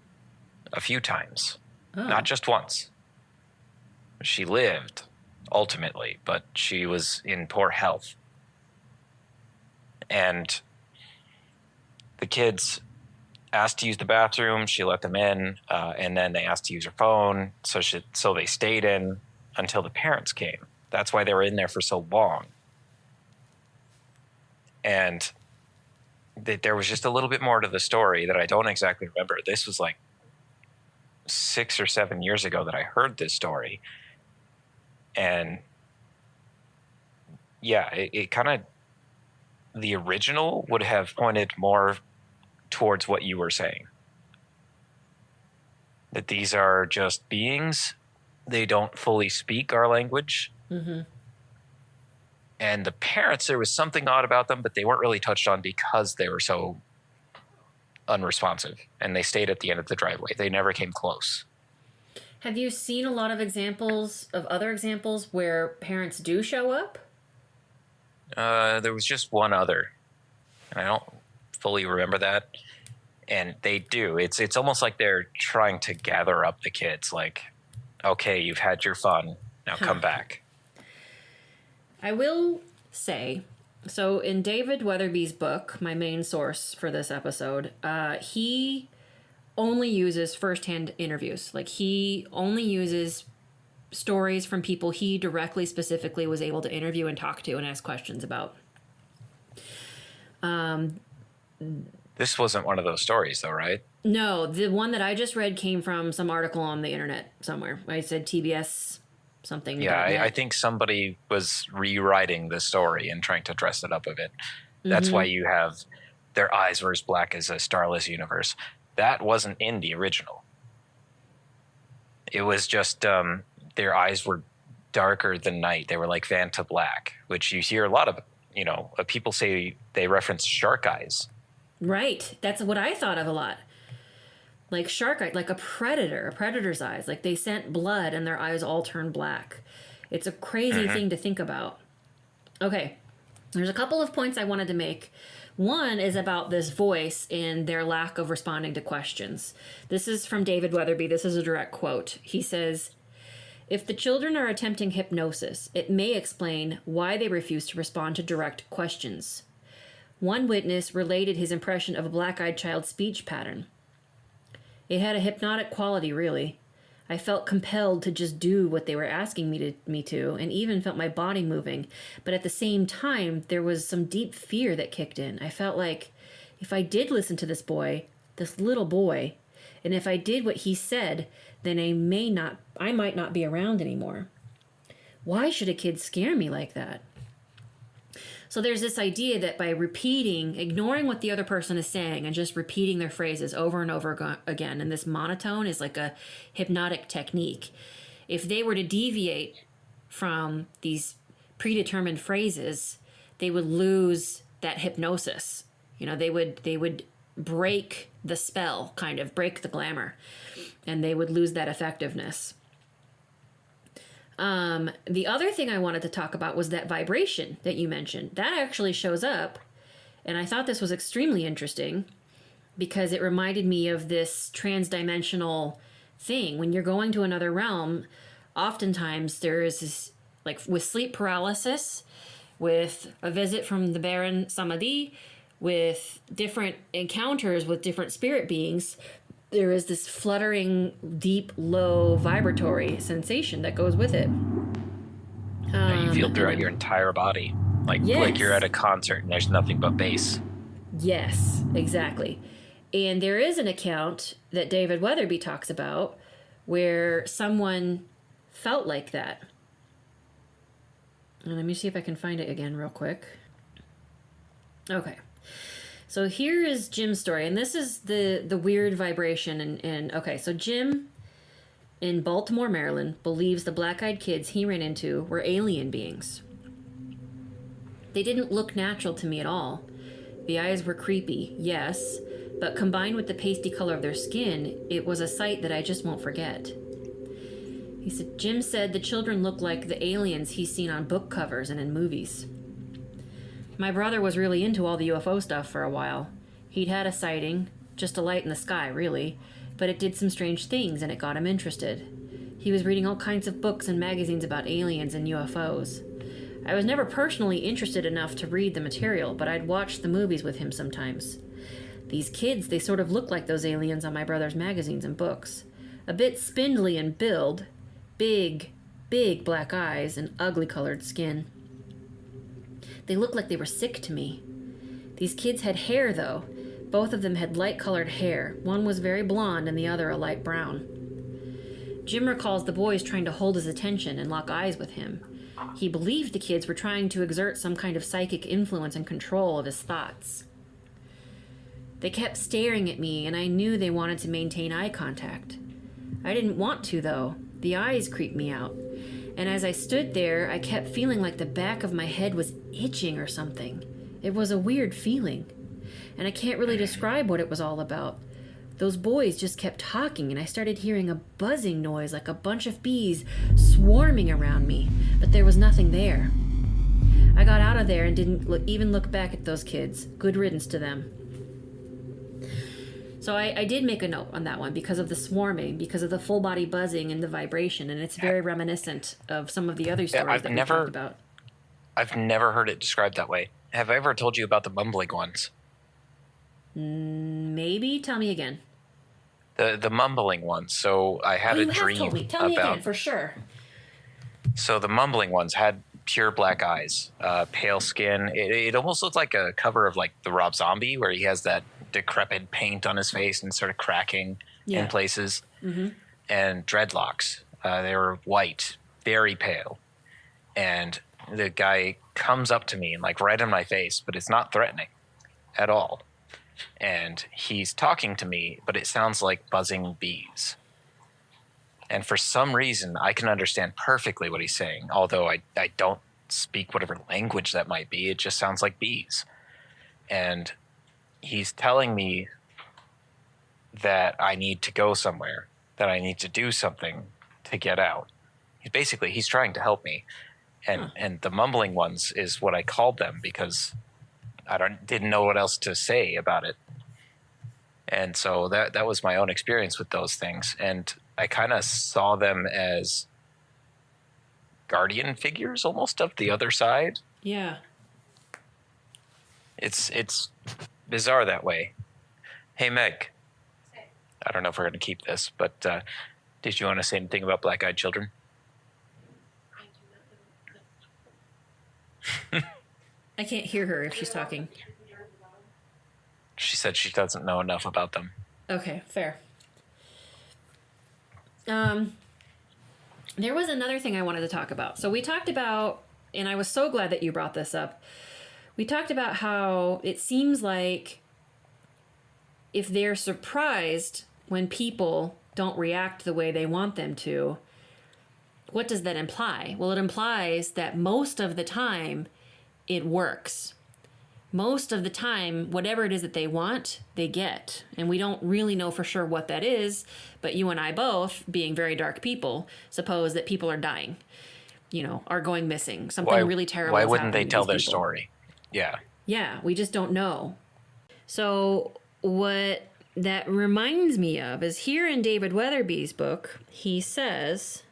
a few times, not just once. She lived ultimately, but she was in poor health. And the kids asked to use the bathroom. She let them in, and then they asked to use her phone. So they stayed in until the parents came. That's why they were in there for so long. And there was just a little bit more to the story that I don't exactly remember. This was like 6 or 7 years ago that I heard this story. And yeah, it kind of, the original would have pointed more towards what you were saying. That these are just beings. They don't fully speak our language. Mm-hmm. And the parents, there was something odd about them, but they weren't really touched on because they were so unresponsive. And they stayed at the end of the driveway. They never came close. Have you seen a lot of examples of other examples where parents do show up? There was just one other. And I don't fully remember that. And they do. It's almost like they're trying to gather up the kids. Like, okay, you've had your fun. Now come back. I will say, so in David Weatherby's book, my main source for this episode, he only uses firsthand interviews. Like he only uses stories from people he directly, specifically was able to interview and talk to and ask questions about. This wasn't one of those stories, though, right? No, the one that I just read came from some article on the internet somewhere. I said TBS something. Yeah, I think somebody was rewriting the story and trying to dress it up a bit. That's why you have their eyes were as black as a starless universe. That wasn't in the original. It was just their eyes were darker than night. They were like Vanta black, which you hear a lot of, people say they reference shark eyes. Right. That's what I thought of a lot. Like shark eye, like a predator's eyes. Like they scent blood and their eyes all turn black. It's a crazy thing to think about. Okay. There's a couple of points I wanted to make. One is about this voice and their lack of responding to questions. This is from David Weatherby. This is a direct quote. He says, "If the children are attempting hypnosis, it may explain why they refuse to respond to direct questions. One witness related his impression of a black-eyed child's speech pattern. It had a hypnotic quality, really. I felt compelled to just do what they were asking me to, and even felt my body moving. But at the same time, there was some deep fear that kicked in. I felt like if I did listen to this little boy, and if I did what he said, then I might not be around anymore. Why should a kid scare me like that?" So there's this idea that by ignoring what the other person is saying and just repeating their phrases over and over again, and this monotone is like a hypnotic technique. If they were to deviate from these predetermined phrases, they would lose that hypnosis. They would break the spell, kind of break the glamour, and they would lose that effectiveness. The other thing I wanted to talk about was that vibration that you mentioned. That actually shows up, and I thought this was extremely interesting because it reminded me of this transdimensional thing. When you're going to another realm, oftentimes there is this, like with sleep paralysis, with a visit from the Baron Samedi, with different encounters with different spirit beings, there is this fluttering, deep, low, vibratory sensation that goes with it. You feel throughout your entire body, like you're at a concert and there's nothing but bass. Yes, exactly. And there is an account that David Weatherby talks about where someone felt like that. And let me see if I can find it again real quick. Okay. So here is Jim's story, and this is the weird vibration. And okay, so Jim in Baltimore, Maryland, believes the Black Eyed Kids he ran into were alien beings. They didn't look natural to me at all. The eyes were creepy, yes, but combined with the pasty color of their skin, it was a sight that I just won't forget. He said, Jim said the children looked like the aliens he's seen on book covers and in movies. My brother was really into all the UFO stuff for a while. He'd had a sighting, just a light in the sky, really, but it did some strange things and it got him interested. He was reading all kinds of books and magazines about aliens and UFOs. I was never personally interested enough to read the material, but I'd watch the movies with him sometimes. These kids, they sort of look like those aliens on my brother's magazines and books. A bit spindly in build, big black eyes and ugly colored skin. They looked like they were sick to me. These kids had hair, though. Both of them had light-colored hair. One was very blonde and the other a light brown. Jim recalls the boys trying to hold his attention and lock eyes with him. He believed the kids were trying to exert some kind of psychic influence and control of his thoughts. They kept staring at me, and I knew they wanted to maintain eye contact. I didn't want to, though. The eyes creeped me out. And as I stood there, I kept feeling like the back of my head was itching or something. It was a weird feeling. And I can't really describe what it was all about. Those boys just kept talking, and I started hearing a buzzing noise like a bunch of bees swarming around me, but there was nothing there. I got out of there and didn't even look back at those kids. Good riddance to them. So I did make a note on that one because of the swarming, because of the full body buzzing and the vibration, and it's very reminiscent of some of the other stories that we talked about. I've never heard it described that way. Have I ever told you about the mumbling ones? Maybe. Tell me again. The mumbling ones. So I had a dream told me. Tell me again, for sure. So the mumbling ones had pure black eyes, pale skin. It almost looked like a cover of like the Rob Zombie, where he has that decrepit paint on his face and sort of cracking in places. Mm-hmm. And dreadlocks. They were white, very pale. And the guy comes up to me and like right in my face, but it's not threatening at all. And he's talking to me, but it sounds like buzzing bees. And for some reason, I can understand perfectly what he's saying, although I don't speak whatever language that might be. It just sounds like bees. And he's telling me that I need to go somewhere, that I need to do something to get out. He's trying to help me. And the mumbling ones is what I called them because I didn't know what else to say about it. And so that was my own experience with those things. And I kind of saw them as guardian figures almost of the other side. Yeah. It's bizarre that way. Hey, Meg. I don't know if we're going to keep this, but did you want to say anything about black-eyed children? I can't hear her if she's talking. She said she doesn't know enough about them. Okay, fair. There was another thing I wanted to talk about. So we talked about, and I was so glad that you brought this up. We talked about how it seems like if they're surprised when people don't react the way they want them to, what does that imply? Well, it implies that most of the time it works. Most of the time, whatever it is that they want, they get. And we don't really know for sure what that is, but you and I both, being very dark people, suppose that people are dying, are going missing. Something really terrible. Why wouldn't they tell their story? Yeah. Yeah, we just don't know. So what that reminds me of is here in David Weatherby's book, he says,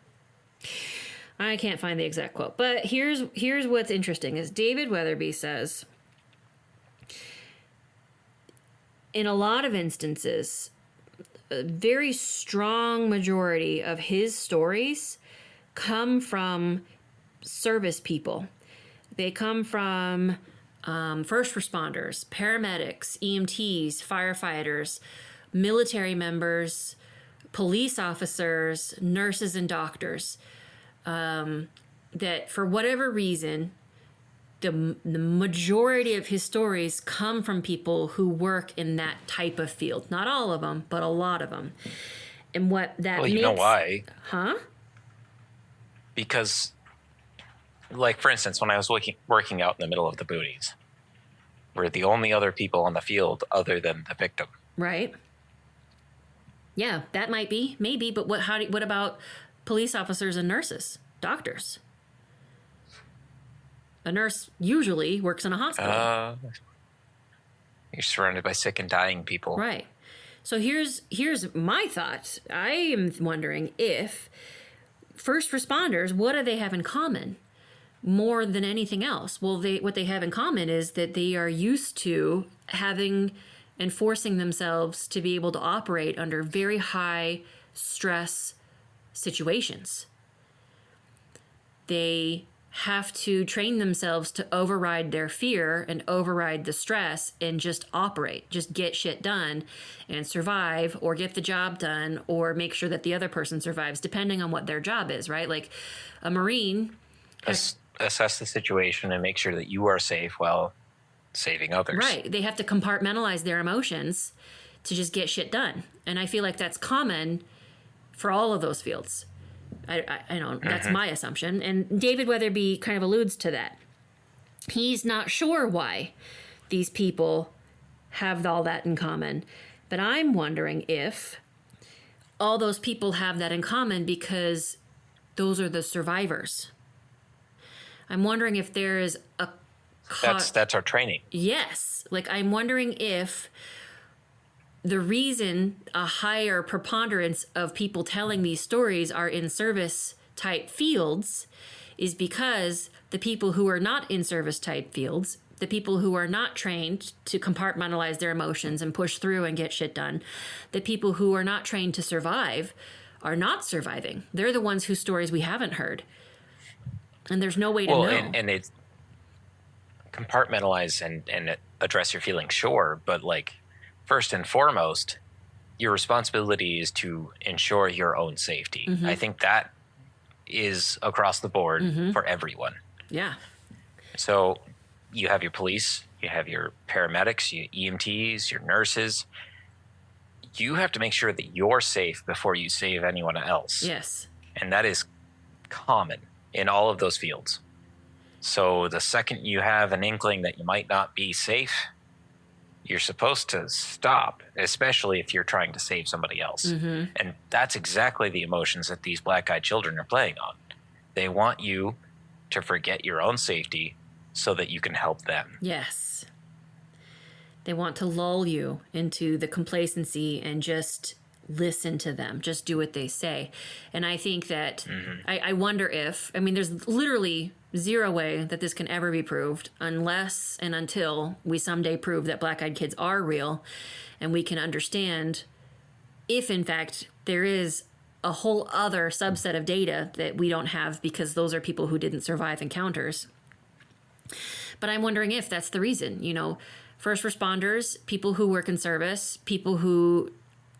I can't find the exact quote, but here's what's interesting is David Weatherby says, in a lot of instances, a very strong majority of his stories come from service people. They come from first responders, paramedics, EMTs, firefighters, military members, police officers, nurses, and doctors. That for whatever reason, the majority of his stories come from people who work in that type of field. Not all of them, but a lot of them. And what that Well, you know why? Huh? Because, like, for instance, when I was working out in the middle of the boonies, we're the only other people on the field other than the victim. Right. Yeah, that might be, maybe, but what about police officers and nurses, doctors? A nurse usually works in a hospital. You're surrounded by sick and dying people. Right. So here's my thought. I am wondering if first responders, what do they have in common more than anything else? Well, what they have in common is that they are used to having and forcing themselves to be able to operate under very high stress situations. They have to train themselves to override their fear and override the stress and just operate, just get shit done and survive or get the job done or make sure that the other person survives, depending on what their job is, right? Like a Marine assess the situation and make sure that you are safe while saving others. Right. They have to compartmentalize their emotions to just get shit done. And I feel like that's common for all of those fields. I don't, that's my assumption. And David Weatherby kind of alludes to that. He's not sure why these people have all that in common. But I'm wondering if all those people have that in common because those are the survivors. I'm wondering if there is a... That's our training. Yes. Like, I'm wondering if the reason a higher preponderance of people telling these stories are in service type fields is because the people who are not in service type fields, the people who are not trained to compartmentalize their emotions and push through and get shit done, the people who are not trained to survive are not surviving. They're the ones whose stories we haven't heard. And there's no way to know. And it's compartmentalize and address your feelings, sure, but like, first and foremost, your responsibility is to ensure your own safety. I think that is across the board for everyone. Yeah. So you have your police, you have your paramedics, your EMTs, your nurses. You have to make sure that you're safe before you save anyone else. Yes. And that is common in all of those fields. So the second you have an inkling that you might not be safe, you're supposed to stop, especially if you're trying to save somebody else. And that's exactly the emotions that these black-eyed children are playing on. They want you to forget your own safety so that you can help them. Yes. They want to lull you into the complacency and just listen to them, just do what they say. And I think that, I wonder if, I mean, there's literally zero way that this can ever be proved unless and until we someday prove that black-eyed kids are real and we can understand if, in fact, there is a whole other subset of data that we don't have because those are people who didn't survive encounters. But I'm wondering if that's the reason, you know, first responders, people who work in service, people who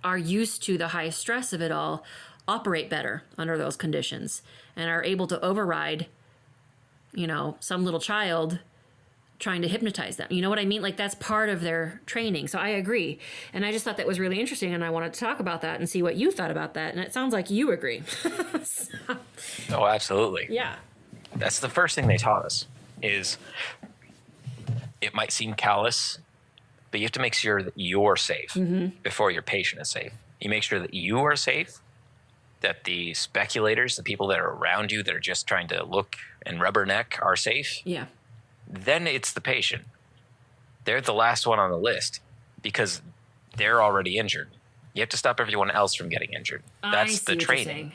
are used to the high stress of it all operate better under those conditions and are able to override, you know, some little child trying to hypnotize them. You know what I mean? Like, that's part of their training. So I agree. And I just thought that was really interesting, and I wanted to talk about that and see what you thought about that. And it sounds like you agree. So, Oh, absolutely. yeah. That's the first thing they taught us is it might seem callous, but you have to make sure that you're safe before your patient is safe. You make sure that you are safe, that the speculators, the people that are around you that are just trying to look and rubberneck are safe. Yeah. Then it's the patient. They're the last one on the list because they're already injured. You have to stop everyone else from getting injured. That's the training.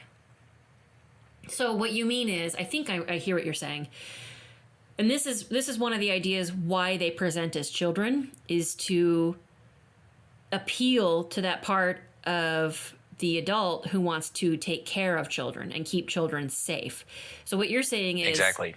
So what you mean is, I think I hear what you're saying. And this is one of the ideas why they present as children, is to appeal to that part of the adult who wants to take care of children and keep children safe. So what you're saying is, exactly,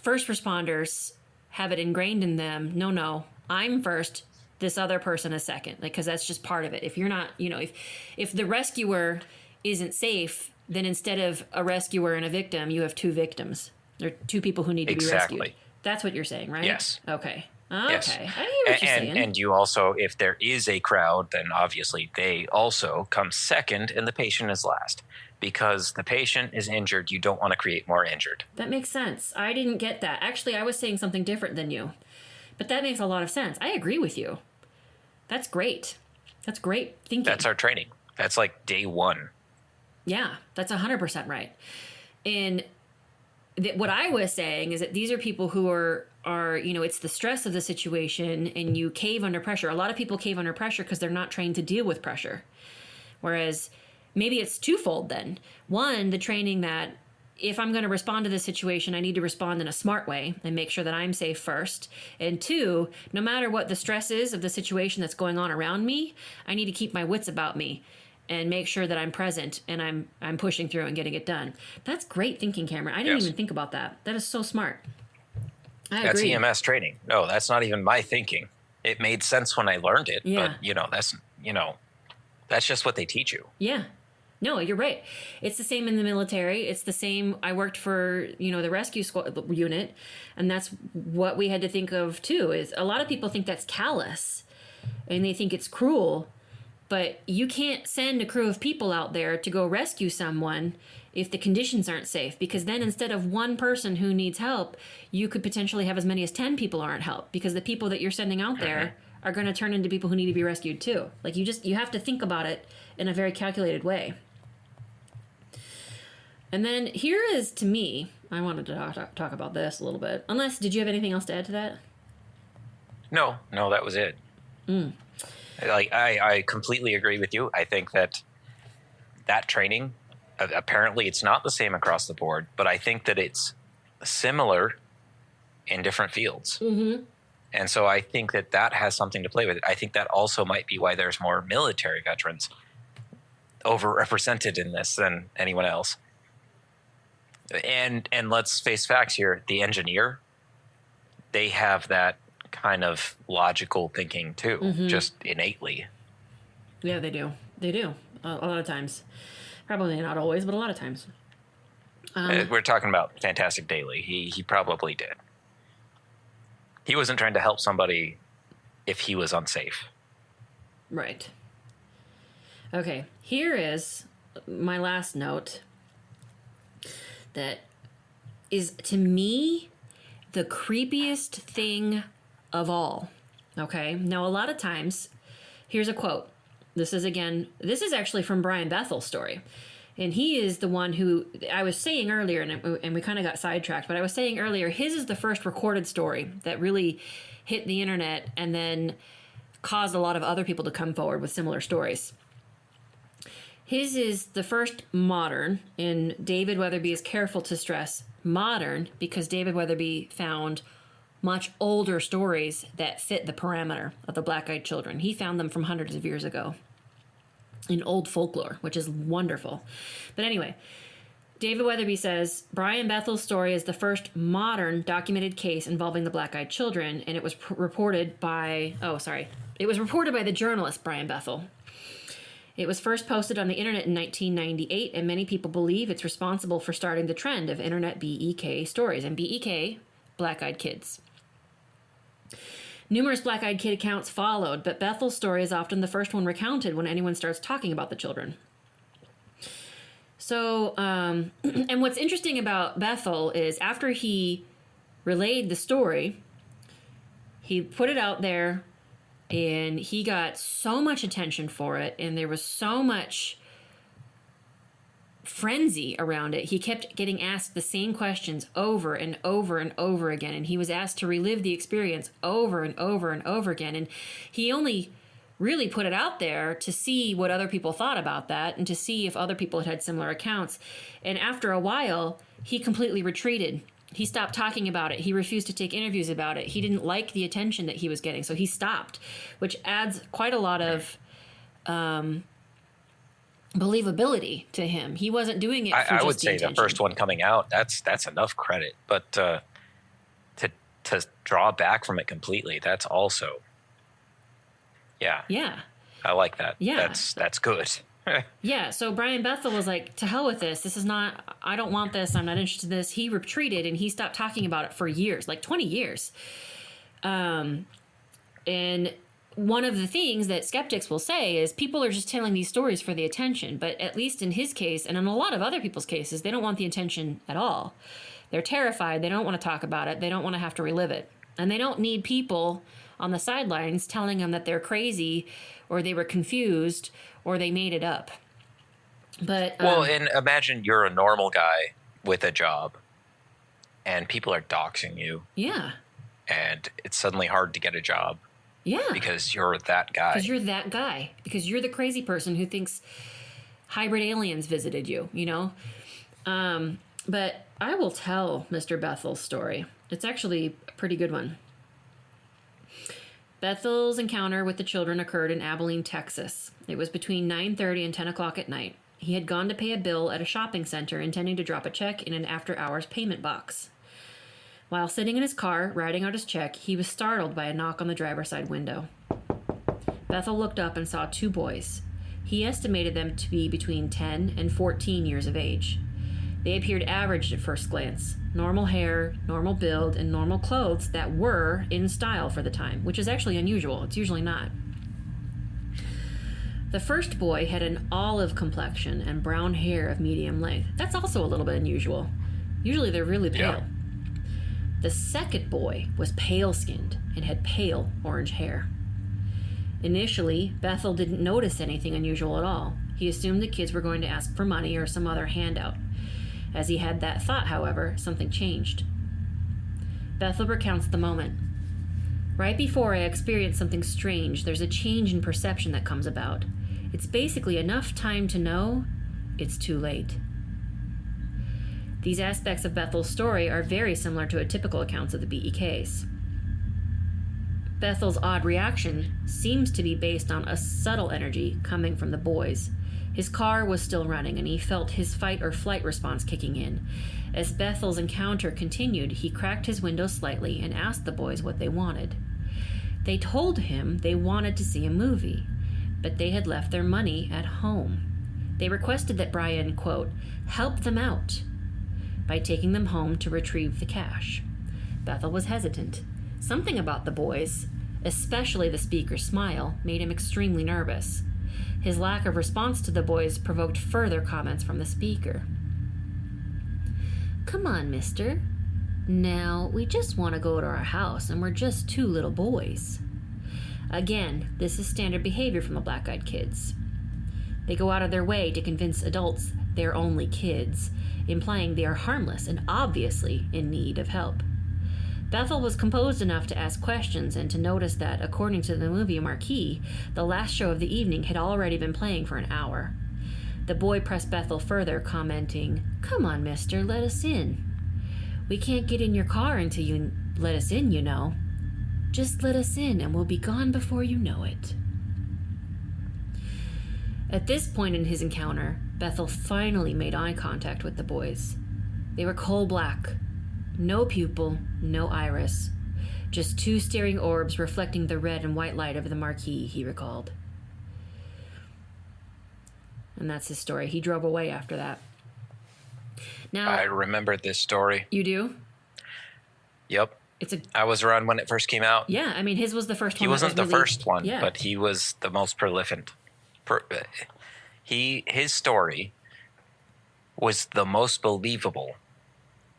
first responders have it ingrained in them. No, I'm first. This other person is second, because that's just part of it. If you're not, if the rescuer isn't safe, then instead of a rescuer and a victim, you have two victims. There are two people who need to be rescued. That's what you're saying, right? Yes. Okay. Yes. I hear what you're saying. And you also, if there is a crowd, then obviously they also come second and the patient is last. Because the patient is injured, you don't want to create more injured. That makes sense. I didn't get that. Actually, I was saying something different than you. But that makes a lot of sense. I agree with you. That's great. That's great thinking. That's our training. That's like day one. Yeah, that's 100% right. And what I was saying is that these are people who are it's the stress of the situation, and you cave under pressure. A lot of people cave under pressure because they're not trained to deal with pressure. Whereas maybe it's twofold then. One, the training that if I'm going to respond to this situation, I need to respond in a smart way and make sure that I'm safe first. And two, no matter what the stress is of the situation that's going on around me, I need to keep my wits about me and make sure that I'm present and I'm pushing through and getting it done. That's great thinking, Cameron. I didn't even think about that. That is so smart. I agree. That's EMS training. No, that's not even my thinking. It made sense when I learned it, but that's just what they teach you. Yeah. No, you're right. It's the same in the military. It's the same. I worked for, the rescue squad unit, and that's what we had to think of too. Is a lot of people think that's callous and they think it's cruel, but you can't send a crew of people out there to go rescue someone if the conditions aren't safe, because then instead of one person who needs help, you could potentially have as many as 10 people aren't helped, because the people that you're sending out there are going to turn into people who need to be rescued too. Like you have to think about it in a very calculated way. And then here is, to me, I wanted to talk about this a little bit. Unless, did you have anything else to add to that? No, that was it. I completely agree with you. I think that training, apparently it's not the same across the board, but I think that it's similar in different fields. Mm-hmm. And so I think that has something to play with it. I think that also might be why there's more military veterans overrepresented in this than anyone else. And let's face facts here. The engineer, they have that kind of logical thinking too, just innately. Yeah, they do. They do. A lot of times. Probably not always, but a lot of times. We're talking about Fantastic Daily. He probably did. He wasn't trying to help somebody if he was unsafe. Right. Okay, here is my last note that is, to me, the creepiest thing of all. Okay? Now, a lot of times, here's a quote. This is actually from Brian Bethel's story. And he is the one who, I was saying earlier, and we kind of got sidetracked, but I was saying earlier, his is the first recorded story that really hit the internet and then caused a lot of other people to come forward with similar stories. His is the first modern, and David Weatherby is careful to stress modern because David Weatherby found much older stories that fit the parameter of the Black Eyed Children. He found them from hundreds of years ago in old folklore, which is wonderful. But anyway, David Weatherby says, Brian Bethel's story is the first modern documented case involving the Black Eyed Children, and it was reported by the journalist Brian Bethel. It was first posted on the internet in 1998, and many people believe it's responsible for starting the trend of internet BEK stories. And BEK, Black Eyed Kids. Numerous Black Eyed Kid accounts followed, but Bethel's story is often the first one recounted when anyone starts talking about the children. So, and what's interesting about Bethel is after he relayed the story, he put it out there, and he got so much attention for it, and there was so much frenzy around it. He kept getting asked the same questions over and over and over again, and he was asked to relive the experience over and over and over again. And he only really put it out there to see what other people thought about that and to see if other people had similar accounts. And after a while, he completely retreated. He stopped talking about it. He refused to take interviews about it. He didn't like the attention that he was getting, so he stopped, which adds quite a lot of believability to him. He wasn't doing it for just I would say attention. the first one coming out, that's enough credit. But to draw back from it completely, that's also, yeah. I like that. Yeah. That's good. Yeah, so Brian Bethel was like, to hell with this. This is not, I don't want this. I'm not interested in this. He retreated and he stopped talking about it for years, like 20 years. And one of the things that skeptics will say is people are just telling these stories for the attention. But at least in his case, and in a lot of other people's cases, they don't want the attention at all. They're terrified. They don't want to talk about it. They don't want to have to relive it. And they don't need people on the sidelines telling them that they're crazy or they were confused or they made it up. But well, and imagine you're a normal guy with a job and people are doxing you. Yeah. And it's suddenly hard to get a job. Yeah. Because you're that guy. Because you're that guy. Because you're the crazy person who thinks hybrid aliens visited you, you know? But I will tell Mr. Bethel's story. It's actually a pretty good one. Bethel's encounter with the children occurred in Abilene, Texas. It was between 9:30 and 10 o'clock at night. He had gone to pay a bill at a shopping center, intending to drop a check in an after-hours payment box. While sitting in his car, writing out his check, he was startled by a knock on the driver's side window. Bethel looked up and saw two boys. He estimated them to be between 10 and 14 years of age. They appeared average at first glance. Normal hair, normal build, and normal clothes that were in style for the time, which is actually unusual. It's usually not. The first boy had an olive complexion and brown hair of medium length. That's also a little bit unusual. Usually they're really pale. Yeah. The second boy was pale-skinned and had pale orange hair. Initially, Bethel didn't notice anything unusual at all. He assumed the kids were going to ask for money or some other handout. As he had that thought, however, something changed. Bethel recounts the moment. Right before I experienced something strange, there's a change in perception that comes about. It's basically enough time to know it's too late. These aspects of Bethel's story are very similar to a typical accounts of the BEKs. Bethel's odd reaction seems to be based on a subtle energy coming from the boys. His car was still running, and he felt his fight or flight response kicking in. As Bethel's encounter continued, he cracked his window slightly and asked the boys what they wanted. They told him they wanted to see a movie, but they had left their money at home. They requested that Brian, quote, help them out by taking them home to retrieve the cash. Bethel was hesitant. Something about the boys, especially the speaker's smile, made him extremely nervous. His lack of response to the boys provoked further comments from the speaker. Come on, mister. Now, we just want to go to our house, and we're just two little boys. Again, this is standard behavior from the Black Eyed Kids. They go out of their way to convince adults they're only kids, implying they are harmless and obviously in need of help. Bethel was composed enough to ask questions and to notice that, according to the movie marquee, the last show of the evening had already been playing for an hour. The boy pressed Bethel further, commenting, come on, mister, let us in. We can't get in your car until you let us in, you know. Just let us in and we'll be gone before you know it. At this point in his encounter, Bethel finally made eye contact with the boys. They were coal black. No pupil, no iris. Just two staring orbs reflecting the red and white light of the marquee, he recalled. And that's his story. He drove away after that. Now, I remember this story. You do? Yep. I was around when it first came out. Yeah, I mean, his was the first one. He wasn't the first one, yeah. But he was the most prolific. His story was the most believable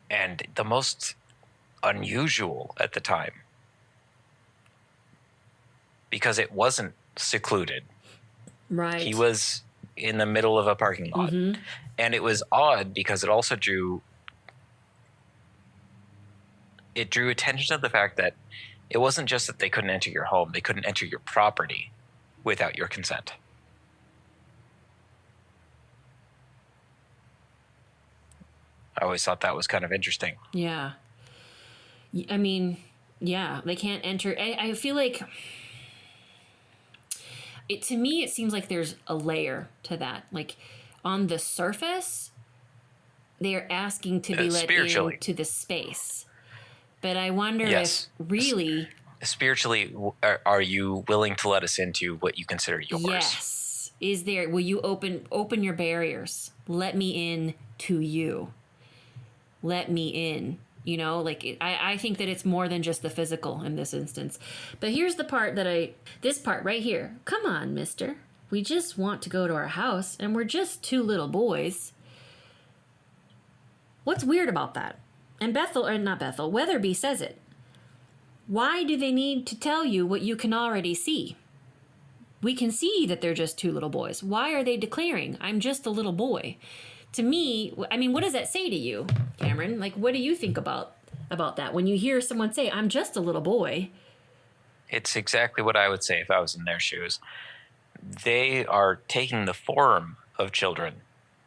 and the most unusual at the time because it wasn't secluded. Right. He was in the middle of a parking lot. Mm-hmm. And it was odd because it also drew attention to the fact that it wasn't just that they couldn't enter your home, they couldn't enter your property. without your consent. I always thought that was kind of interesting. Yeah. I mean, yeah, they can't enter. I feel like to me, it seems like there's a layer to that. Like on the surface, they're asking to be let into the space. But I wonder if really... Spiritually, are you willing to let us into what you consider yours? Yes. Will you open your barriers? Let me in to you. Let me in. You know, like I think that it's more than just the physical in this instance. But here's the part this part right here. Come on, mister. We just want to go to our house and we're just two little boys. What's weird about that? And Weatherby says it. Why do they need to tell you what you can already see? We can see that they're just two little boys. Why are they declaring, I'm just a little boy? To me, I mean, what does that say to you, Cameron? Like, what do you think about that? When you hear someone say, I'm just a little boy. It's exactly what I would say if I was in their shoes. They are taking the form of children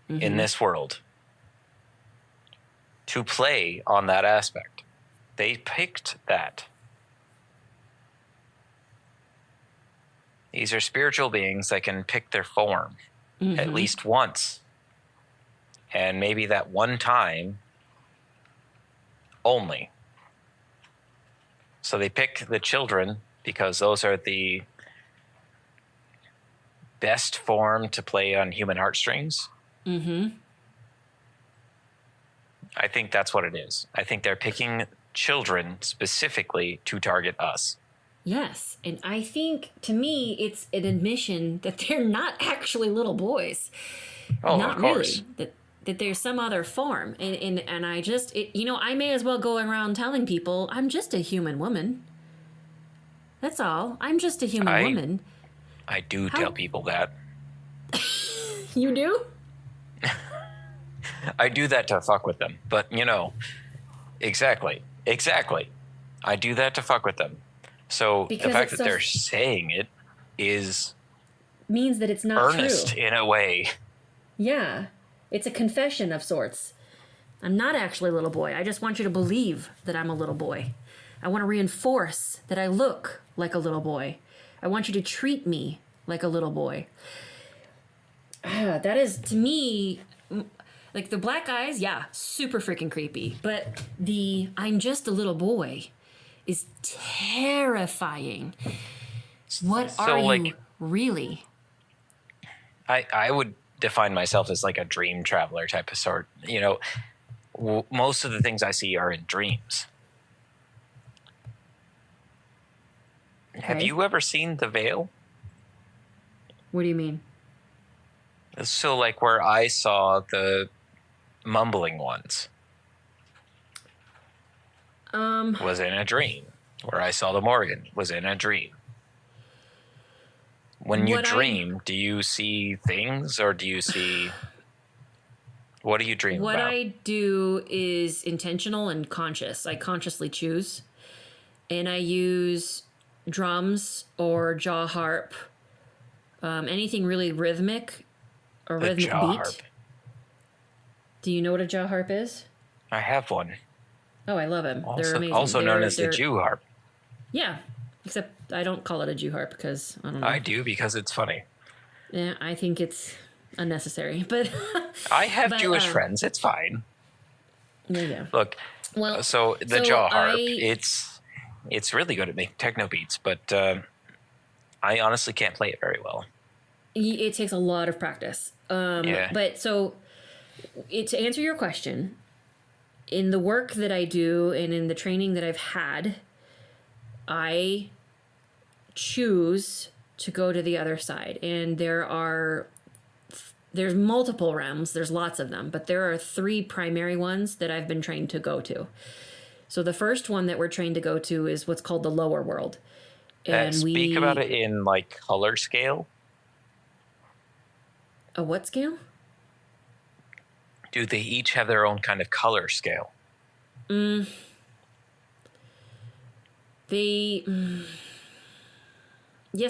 in this world to play on that aspect. They picked that. These are spiritual beings that can pick their form at least once. And maybe that one time only. So they pick the children because those are the best form to play on human heartstrings. I think that's what it is. I think they're picking children specifically to target us. Yes. And I think, to me, it's an admission that they're not actually little boys. Oh, not of course. Really. That there's some other form. And I just, I may as well go around telling people, I'm just a human woman. That's all. I'm just a human woman. I do tell people that. You do? I do that to fuck with them. But, exactly. I do that to fuck with them. So because the fact that they're saying it means that it's not earnest true. In a way. Yeah. It's a confession of sorts. I'm not actually a little boy. I just want you to believe that I'm a little boy. I want to reinforce that I look like a little boy. I want you to treat me like a little boy. That is, to me, like the black eyes, yeah, super freaking creepy. But the I'm just a little boy is terrifying. What are you really? I would define myself as like a dream traveler type of sort. Most of the things I see are in dreams. Okay. Have you ever seen The Veil? What do you mean? So like where I saw the mumbling ones was in a dream. Where I saw the Morgan was in a dream. When you dream, do you see things or do you see... What do you dream about? What I do is intentional and conscious. I consciously choose. And I use drums or jaw harp. Anything really rhythmic or rhythmic beat. Harp. Do you know what a jaw harp is? I have one. Oh, I love them. They're amazing. Also known as the Jew harp. Yeah, except I don't call it a Jew harp because I don't know. I do because it's funny. Yeah, I think it's unnecessary, but I have Jewish friends. It's fine. Yeah. Look, so the jaw harp, it's really good at making techno beats, but I honestly can't play it very well. It takes a lot of practice. Yeah. But to answer your question, in the work that I do and in the training that I've had, I choose to go to the other side. And there's multiple realms. There's lots of them. But there are 3 primary ones that I've been trained to go to. So the first one that we're trained to go to is what's called the lower world. And speak about it in like color scale. A what scale? Do they each have their own kind of color scale? Yes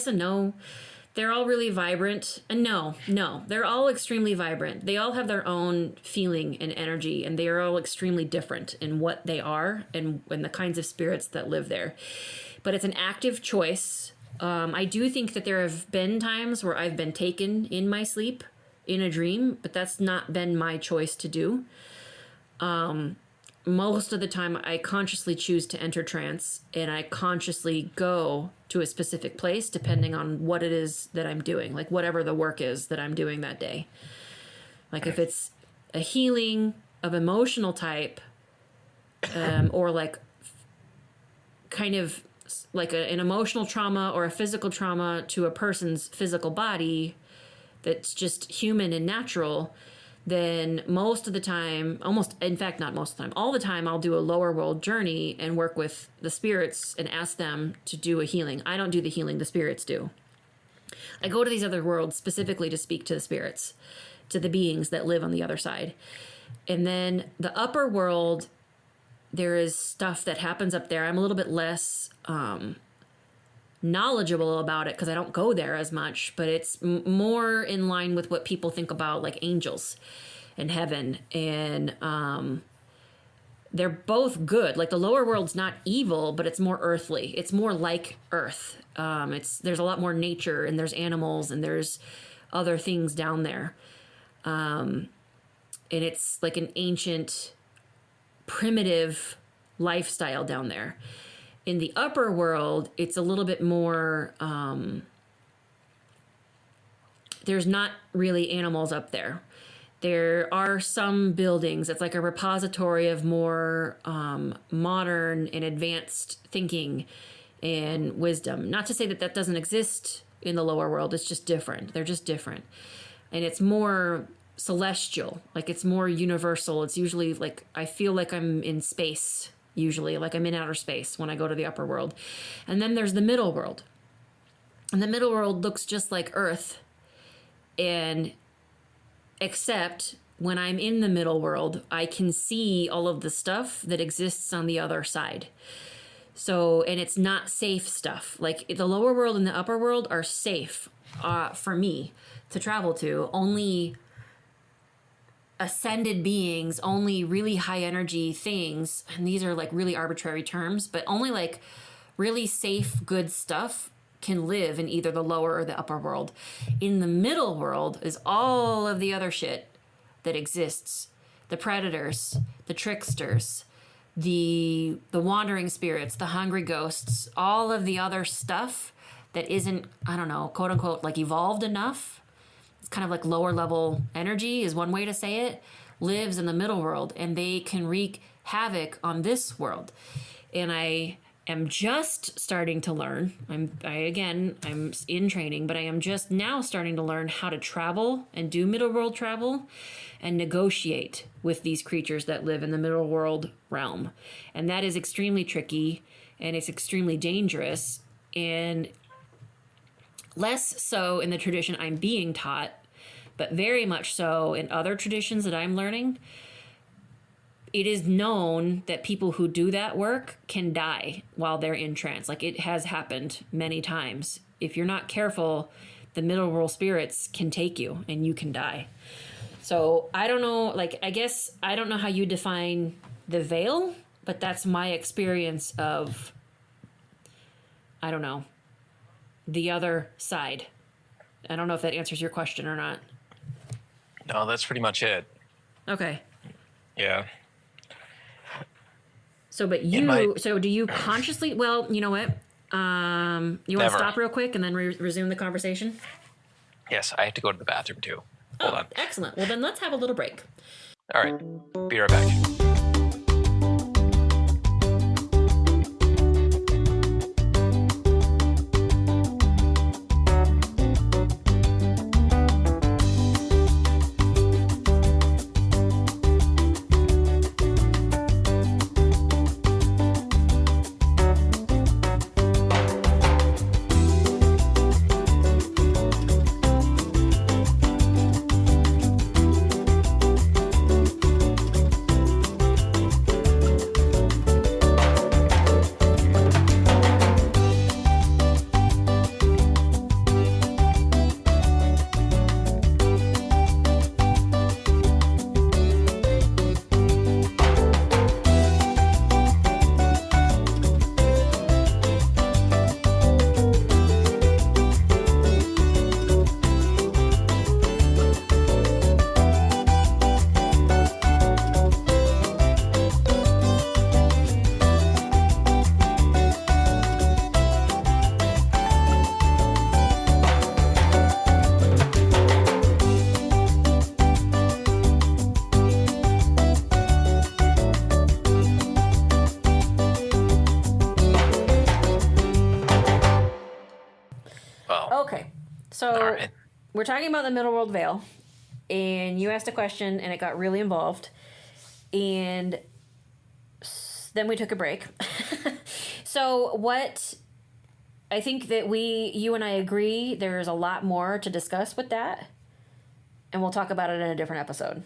and no. They're all really vibrant. And no, they're all extremely vibrant. They all have their own feeling and energy, and they are all extremely different in what they are and the kinds of spirits that live there. But it's an active choice. I do think that there have been times where I've been taken in my sleep in a dream, but that's not been my choice to do. Most of the time I consciously choose to enter trance, and I consciously go to a specific place depending on what it is that I'm doing, like whatever the work is that I'm doing that day. Like if it's a healing of emotional type, or like kind of like an emotional trauma or a physical trauma to a person's physical body that's just human and natural, then most of the time, in fact, not most of the time, all the time, I'll do a lower world journey and work with the spirits and ask them to do a healing. I don't do the healing, the spirits do. I go to these other worlds specifically to speak to the spirits, to the beings that live on the other side. And then the upper world, there is stuff that happens up there. I'm a little bit less knowledgeable about it because I don't go there as much, but it's more in line with what people think about like angels and heaven. And they're both good. Like the lower world's not evil, but it's more earthly. It's more like Earth. There's a lot more nature, and there's animals, and there's other things down there. And it's like an ancient, primitive lifestyle down there. In the upper world, it's a little bit more, there's not really animals up there. There are some buildings. It's like a repository of more modern and advanced thinking and wisdom. Not to say that that doesn't exist in the lower world. It's just different. They're just different. And it's more celestial. Like it's more universal. It's usually like, I feel like I'm in space. Usually, like I'm in outer space when I go to the upper world. And then there's the middle world. And the middle world looks just like Earth. And except when I'm in the middle world, I can see all of the stuff that exists on the other side. So, and it's not safe stuff. Like the lower world and the upper world are safe for me to travel to. Only ascended beings, only really high energy things, and these are like really arbitrary terms, but only like really safe, good stuff can live in either the lower or the upper world. In the middle world is all of the other shit that exists. The predators, the tricksters, the wandering spirits, the hungry ghosts, all of the other stuff that isn't, I don't know, quote unquote, like evolved enough. It's kind of like lower level energy is one way to say it, lives in the middle world, and they can wreak havoc on this world. And I am just starting to learn. I'm in training, but I am just now starting to learn how to travel and do middle world travel and negotiate with these creatures that live in the middle world realm. And that is extremely tricky, and it's extremely dangerous, and less so in the tradition I'm being taught, but very much so in other traditions that I'm learning. It is known that people who do that work can die while they're in trance. Like it has happened many times. If you're not careful, the middle world spirits can take you and you can die. So I don't know, like, I guess I don't know how you define the veil, but that's my experience of, I don't know, the other side. I don't know if that answers your question or not. No, that's pretty much it. Okay. Yeah. So, but so do you consciously, well, you know what? You want to stop real quick and then resume the conversation? Yes, I have to go to the bathroom too. Hold on. Excellent. Well, then let's have a little break. All right. Be right back. So All right. we're talking about the Middle World Veil, and you asked a question, and it got really involved, and then we took a break. So what I think that you and I agree there's a lot more to discuss with that, and we'll talk about it in a different episode.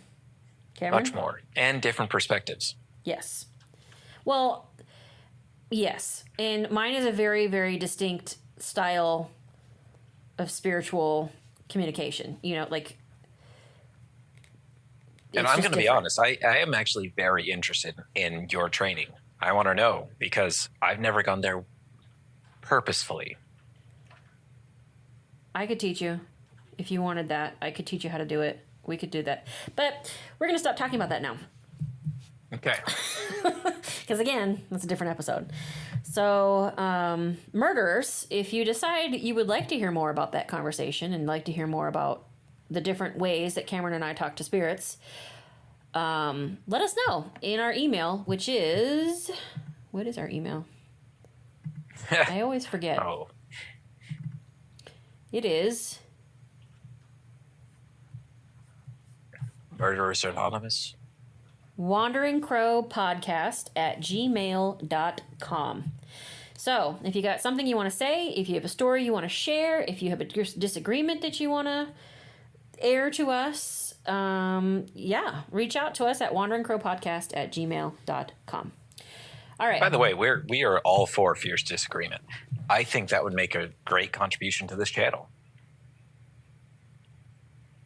Cameron? Much more. And different perspectives. Yes. Well, yes. And mine is a very, very distinct style of spiritual communication. You know, like... And I'm going to be honest, I am actually very interested in your training. I want to know because I've never gone there purposefully. I could teach you if you wanted that. I could teach you how to do it. We could do that. But we're going to stop talking about that now. Okay. Because again, that's a different episode. So, murderers, if you decide you would like to hear more about that conversation and like to hear more about the different ways that Cameron and I talk to spirits, let us know in our email, which is... What is our email? I always forget. Oh. It is... Murderous Anonymous. wanderingcrowpodcast@gmail.com. So, if you got something you want to say, if you have a story you want to share, if you have a disagreement that you want to air to us, reach out to us at wanderingcrowpodcast@gmail.com. All right. By the way, we are all for fierce disagreement. I think that would make a great contribution to this channel.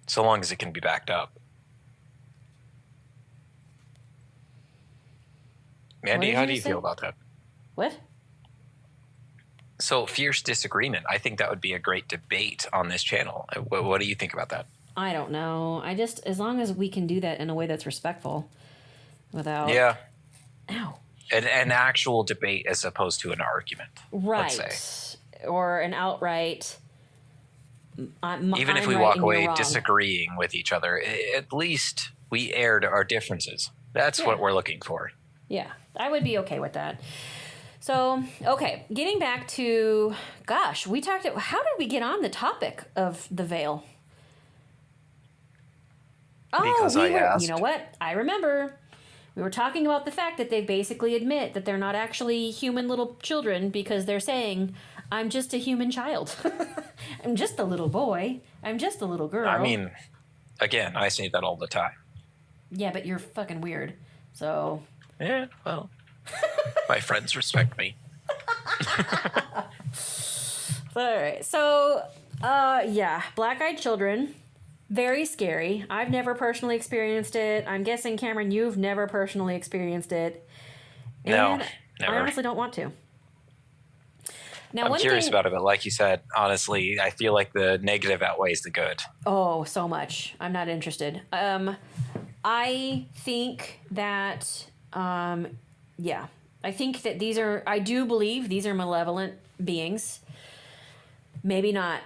So long as it can be backed up. Mandy, how do you feel about that? What? So, fierce disagreement. I think that would be a great debate on this channel. What do you think about that? I don't know. As long as we can do that in a way that's respectful without... Yeah. Ow. An actual debate as opposed to an argument. Right. Let's say. Or an outright... Even if we walk away disagreeing with each other, at least we aired our differences. That's what we're looking for. Yeah, I would be okay with that. So, okay, getting back to, gosh, how did we get on the topic of the veil? Because I asked. You know what? I remember. We were talking about the fact that they basically admit that they're not actually human little children because they're saying, I'm just a human child. I'm just a little boy. I'm just a little girl. I mean, again, I say that all the time. Yeah, but you're fucking weird. So... Yeah, well, my friends respect me. All right. So, black-eyed children, very scary. I've never personally experienced it. I'm guessing, Cameron, you've never personally experienced it. No, never. I honestly don't want to. Now, I'm curious about it, but like you said, honestly, I feel like the negative outweighs the good. Oh, so much. I'm not interested. I think that... I think that I do believe these are malevolent beings. Maybe not.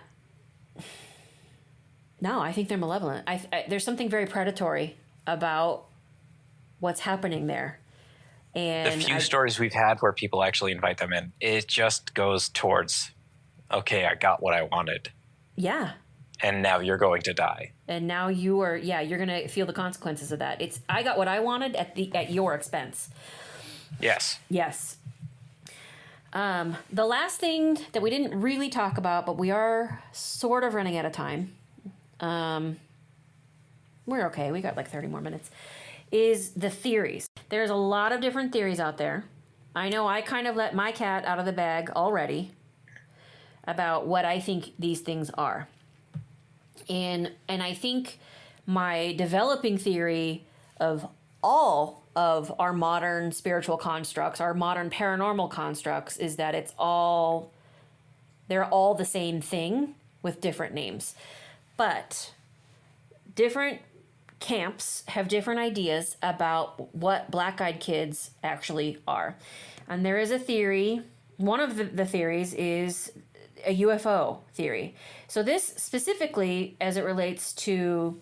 No, I think they're malevolent. There's something very predatory about what's happening there. And the few stories we've had where people actually invite them in, it just goes towards, okay, I got what I wanted. Yeah. And now you're going to die. And now you're going to feel the consequences of that. I got what I wanted at your expense. Yes. Yes. The last thing that we didn't really talk about, but we are sort of running out of time. We're okay. We got like 30 more minutes. Is the theories. There's a lot of different theories out there. I know I kind of let my cat out of the bag already about what I think these things are. And I think my developing theory of all of our modern spiritual constructs, our modern paranormal constructs, is that they're all the same thing with different names. But different camps have different ideas about what black-eyed kids actually are. And there is a theory, one of the theories is a UFO theory. So this specifically, as it relates to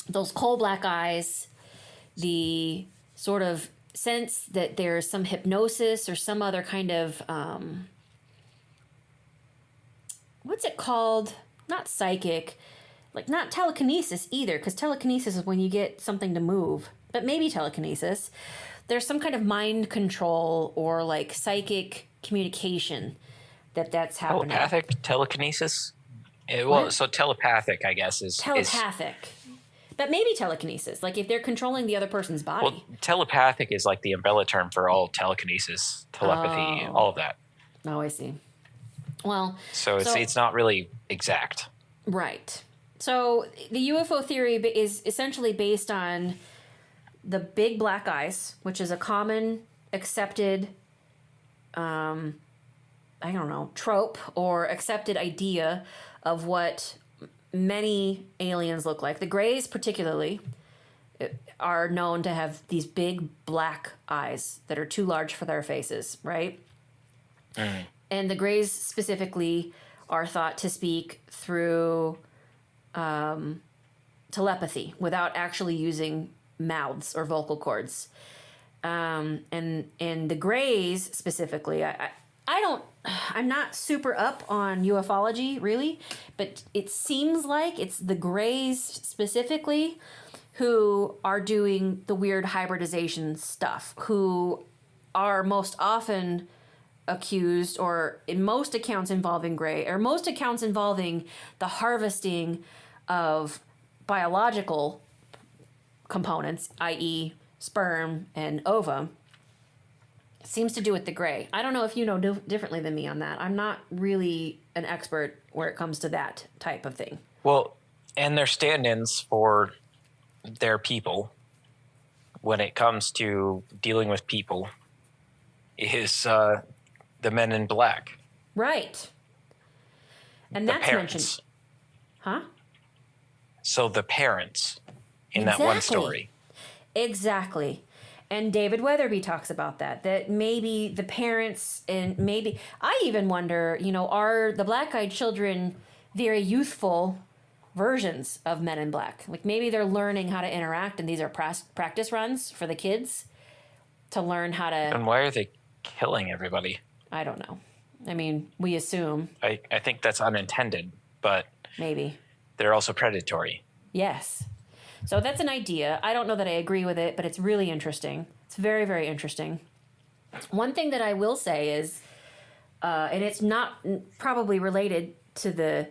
those coal black eyes, the sort of sense that there's some hypnosis or some other kind of, what's it called not psychic, like not telekinesis either, because telekinesis is when you get something to move, but maybe telekinesis. There's some kind of mind control or like psychic communication that's happening. Telepathic telekinesis? Well, so telepathic, I guess, is telepathic. But maybe telekinesis, like if they're controlling the other person's body. Well, telepathic is like the umbrella term for all telekinesis, telepathy, all of that. Oh, I see. Well, so it's not really exact. Right. So the UFO theory is essentially based on the big black eyes, which is a common accepted, trope or accepted idea of what many aliens look like. The Greys particularly are known to have these big black eyes that are too large for their faces, right? Mm. And the Greys specifically are thought to speak through telepathy without actually using mouths or vocal cords. And the Greys specifically, I'm not super up on ufology really, but it seems like it's the Greys specifically who are doing the weird hybridization stuff, who are most often accused, or in most accounts involving Grey, or most accounts involving the harvesting of biological components, i.e. sperm and ovum, seems to do with the Grey. I don't know if you know differently than me on that. I'm not really an expert where it comes to that type of thing. Well, and they're stand-ins for their people when it comes to dealing with people is the men in black. Right. And the that's parents. Mentioned. Huh? So the parents in that one story. Exactly. And David Weatherby talks about that maybe the parents, and maybe, I even wonder, are the black-eyed children very youthful versions of Men in Black? Like maybe they're learning how to interact, and these are practice runs for the kids to learn how to... And why are they killing everybody? I don't know. I mean, we assume. I think that's unintended, but... Maybe. They're also predatory. Yes. So that's an idea. I don't know that I agree with it, but it's really interesting. It's very, very interesting. One thing that I will say is, and it's not probably related to the...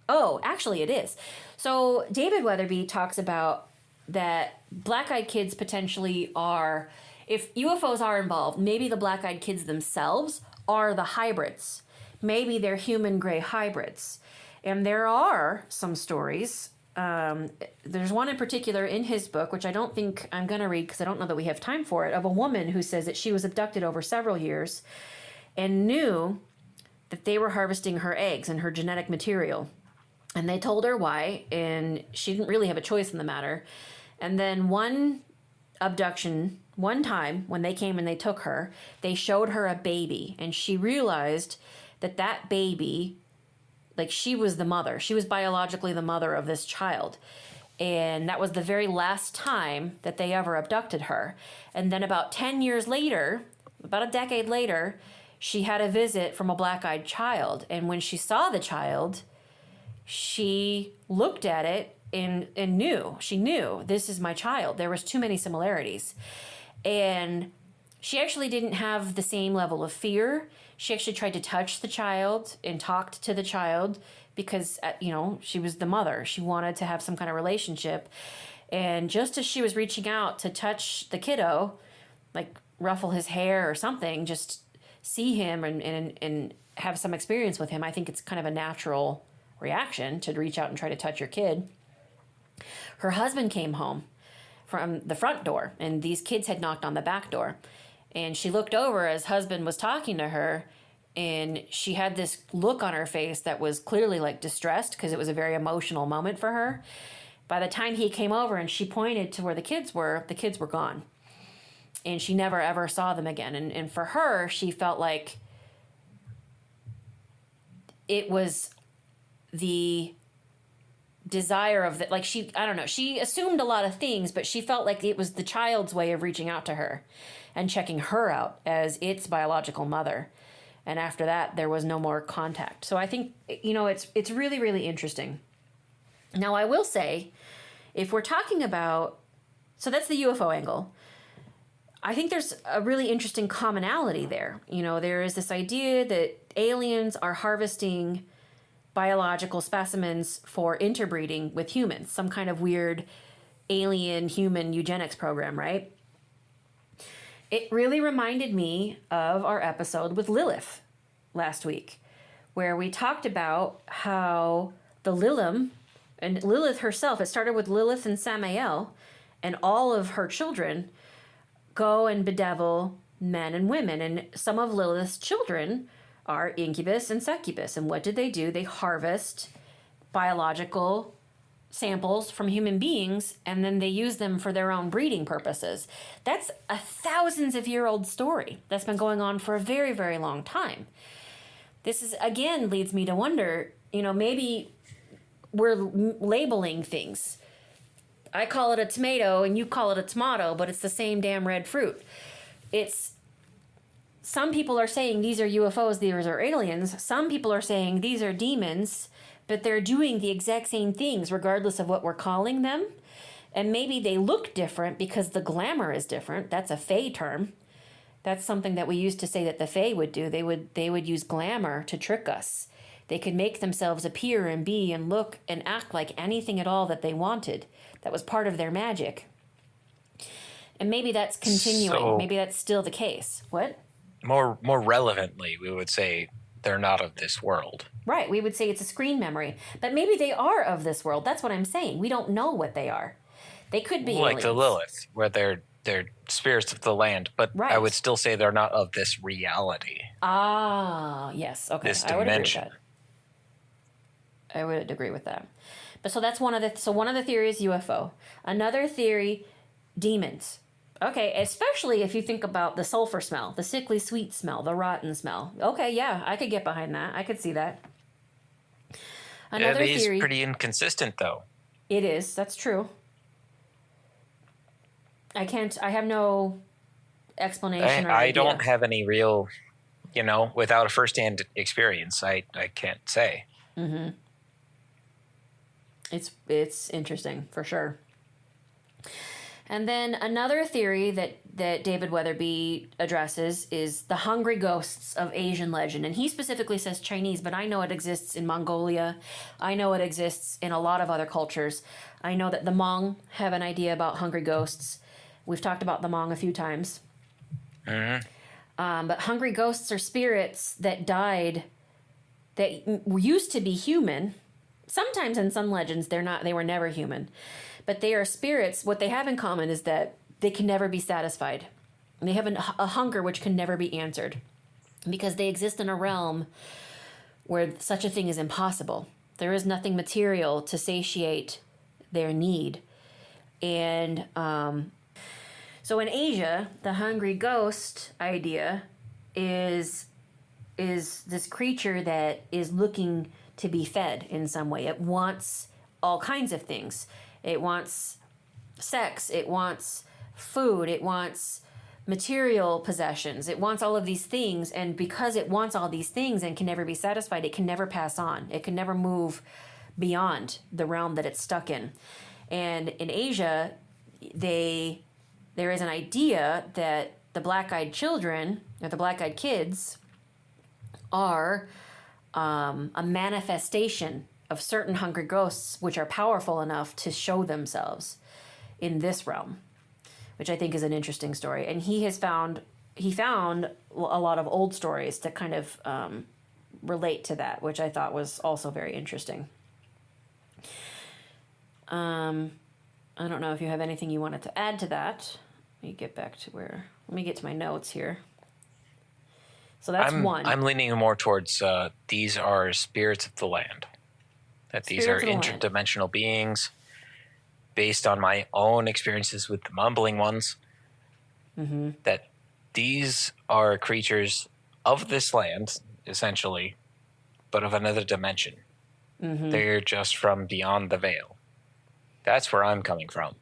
Oh, actually it is. So David Weatherby talks about that black-eyed kids potentially are... If UFOs are involved, maybe the black-eyed kids themselves are the hybrids. Maybe they're human-gray hybrids. And there are some stories... there's one in particular in his book, which I don't think I'm going to read because I don't know that we have time for it, of a woman who says that she was abducted over several years and knew that they were harvesting her eggs and her genetic material. And they told her why, and she didn't really have a choice in the matter. And then one abduction, one time when they came and they took her, they showed her a baby, and she realized that baby... Like, she was the mother. She was biologically the mother of this child. And that was the very last time that they ever abducted her. And then about 10 years later, about a decade later, she had a visit from a black-eyed child. And when she saw the child, she looked at it and knew. She knew, this is my child. There was too many similarities. And she actually didn't have the same level of fear. She actually tried to touch the child and talked to the child because, she was the mother. She wanted to have some kind of relationship. And just as she was reaching out to touch the kiddo, like ruffle his hair or something, just see him and have some experience with him, I think it's kind of a natural reaction to reach out and try to touch your kid. Her husband came home from the front door, and these kids had knocked on the back door. And she looked over as husband was talking to her, and she had this look on her face that was clearly like distressed because it was a very emotional moment for her. By the time he came over and she pointed to where the kids were gone. And she never ever saw them again. And for her, she felt like it was the desire of that, like she assumed a lot of things, but she felt like it was the child's way of reaching out to her and checking her out as its biological mother. And after that, there was no more contact. So I think, it's really, really interesting. Now, I will say, if we're talking about, so that's the UFO angle. I think there's a really interesting commonality there. There is this idea that aliens are harvesting biological specimens for interbreeding with humans, some kind of weird alien human eugenics program, right? It really reminded me of our episode with Lilith last week, where we talked about how the Lilim, and Lilith herself, it started with Lilith and Samael, and all of her children go and bedevil men and women. And some of Lilith's children are incubus and succubus. And what do? They harvest biological samples from human beings, and then they use them for their own breeding purposes. That's a thousands of year old story that's been going on for a very, very long time. This is, again, leads me to wonder, maybe we're labeling things. I call it a tomato and you call it a tomato, but it's the same damn red fruit. Some people are saying these are UFOs, these are aliens. Some people are saying these are demons, but they're doing the exact same things regardless of what we're calling them. And maybe they look different because the glamour is different. That's a Fae term. That's something that we used to say that the Fae would do. They would use glamour to trick us. They could make themselves appear and be and look and act like anything at all that they wanted. That was part of their magic. And maybe that's continuing. So, maybe that's still the case. What? More relevantly, we would say they're not of this world. Right. We would say it's a screen memory. But maybe they are of this world. That's what I'm saying. We don't know what they are. They could be like aliens. the Lilith, where they're spirits of the land. But right. I would still say they're not of this reality. Ah, yes. Okay. This I would agree with dimension. that. I would agree with that. But so that's one of the theories, UFO. Another theory, demons. Okay, especially if you think about the sulfur smell, the sickly sweet smell, the rotten smell. Okay, yeah, I could get behind that. I could see that. Another it theory. Is pretty inconsistent, though. It is. That's true. I have no explanation or I idea. don't have any real, without a firsthand experience, I can't say. Mm-hmm. It's interesting, for sure. And then another theory that David Weatherby addresses is the hungry ghosts of Asian legend. And he specifically says Chinese, but I know it exists in Mongolia. I know it exists in a lot of other cultures. I know that the Hmong have an idea about hungry ghosts. We've talked about the Hmong a few times. Mm-hmm. But hungry ghosts are spirits that died, that used to be human. Sometimes in some legends, they were never human. But they are spirits. What they have in common is that they can never be satisfied. They have a hunger which can never be answered because they exist in a realm where such a thing is impossible. There is nothing material to satiate their need. And so in Asia, the hungry ghost idea is this creature that is looking to be fed in some way. It wants all kinds of things. It wants sex. It wants food. It wants material possessions. It wants all of these things. And because it wants all these things and can never be satisfied, it can never pass on. It can never move beyond the realm that it's stuck in. And in Asia, there is an idea that the Black Eyed Children, or the Black Eyed Kids, are a manifestation of certain hungry ghosts which are powerful enough to show themselves in this realm, which I think is an interesting story. And he found a lot of old stories to kind of relate to that, which I thought was also very interesting. I don't know if you have anything you wanted to add to that. Let me get to my notes here. So that's one. I'm leaning more towards these are spirits of the land. That these are interdimensional beings based on my own experiences with the mumbling ones. Mm-hmm. That these are creatures of this land, essentially, but of another dimension. Mm-hmm. They're just from beyond the veil. That's where I'm coming from.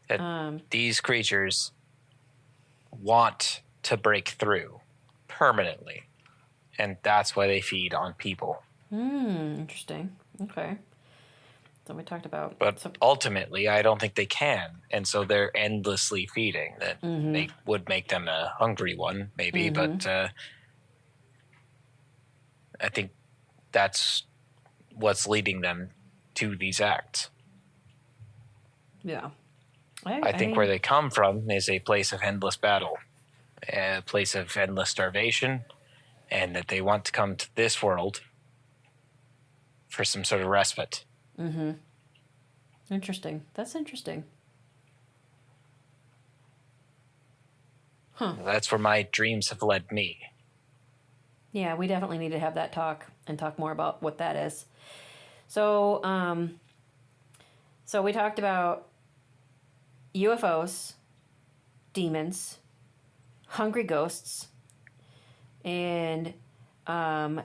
That these creatures want to break through permanently. And that's why they feed on people. Interesting. Okay. So we talked about... But ultimately, I don't think they can. And so they're endlessly feeding. That would make them a hungry one, maybe. But I think that's what's leading them to these acts. Yeah. I think where they come from is a place of endless battle, a place of endless starvation, and that they want to come to this world for some sort of respite. Interesting. That's interesting. Huh. That's where my dreams have led me. Yeah, we definitely need to have that talk and talk more about what that is. So, so we talked about UFOs, demons, hungry ghosts, and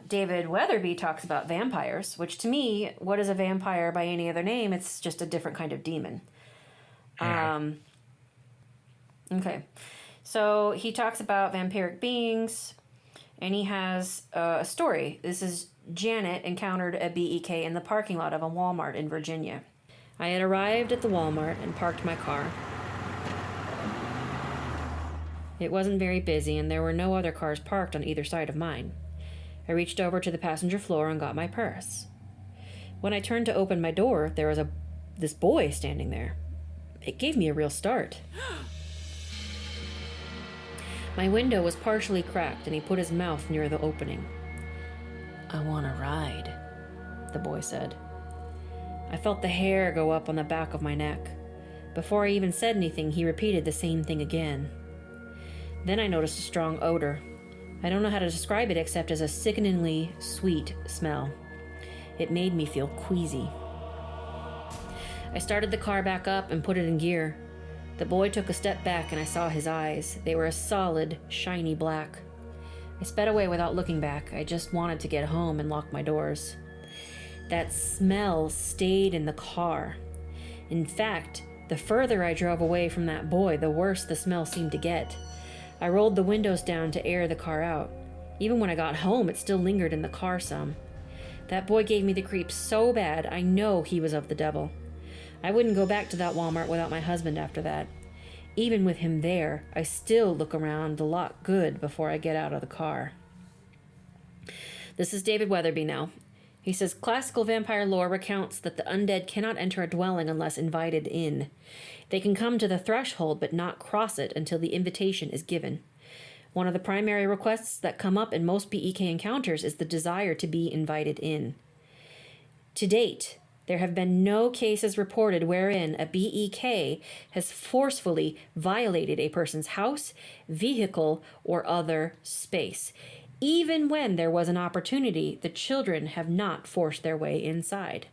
David Weatherby talks about vampires, which to me, what is a vampire by any other name? It's just a different kind of demon. Okay. So he talks about vampiric beings, and he has a story. This is Janet encountered a BEK in the parking lot of a Walmart in Virginia. I had arrived at the Walmart and parked my car. It wasn't very busy, and there were no other cars parked on either side of mine. I reached over to the passenger floor and got my purse. When I turned to open my door, there was this boy standing there. It gave me a real start. My window was partially cracked, and he put his mouth near the opening. "I want a ride," the boy said. I felt the hair go up on the back of my neck. Before I even said anything, he repeated the same thing again. Then I noticed a strong odor. I don't know how to describe it except as a sickeningly sweet smell. It made me feel queasy. I started the car back up and put it in gear. The boy took a step back and I saw his eyes. They were a solid, shiny black. I sped away without looking back. I just wanted to get home and lock my doors. That smell stayed in the car. In fact, the further I drove away from that boy, the worse the smell seemed to get. I rolled the windows down to air the car out. Even when I got home, it still lingered in the car some. That boy gave me the creeps so bad, I know he was of the devil. I wouldn't go back to that Walmart without my husband after that. Even with him there, I still look around the lot good before I get out of the car. This is David Weatherby now. He says, classical vampire lore recounts that the undead cannot enter a dwelling unless invited in. They can come to the threshold but not cross it until the invitation is given. One of the primary requests that come up in most BEK encounters is the desire to be invited in. To date, there have been no cases reported wherein a BEK has forcefully violated a person's house, vehicle, or other space. Even when there was an opportunity, the children have not forced their way inside.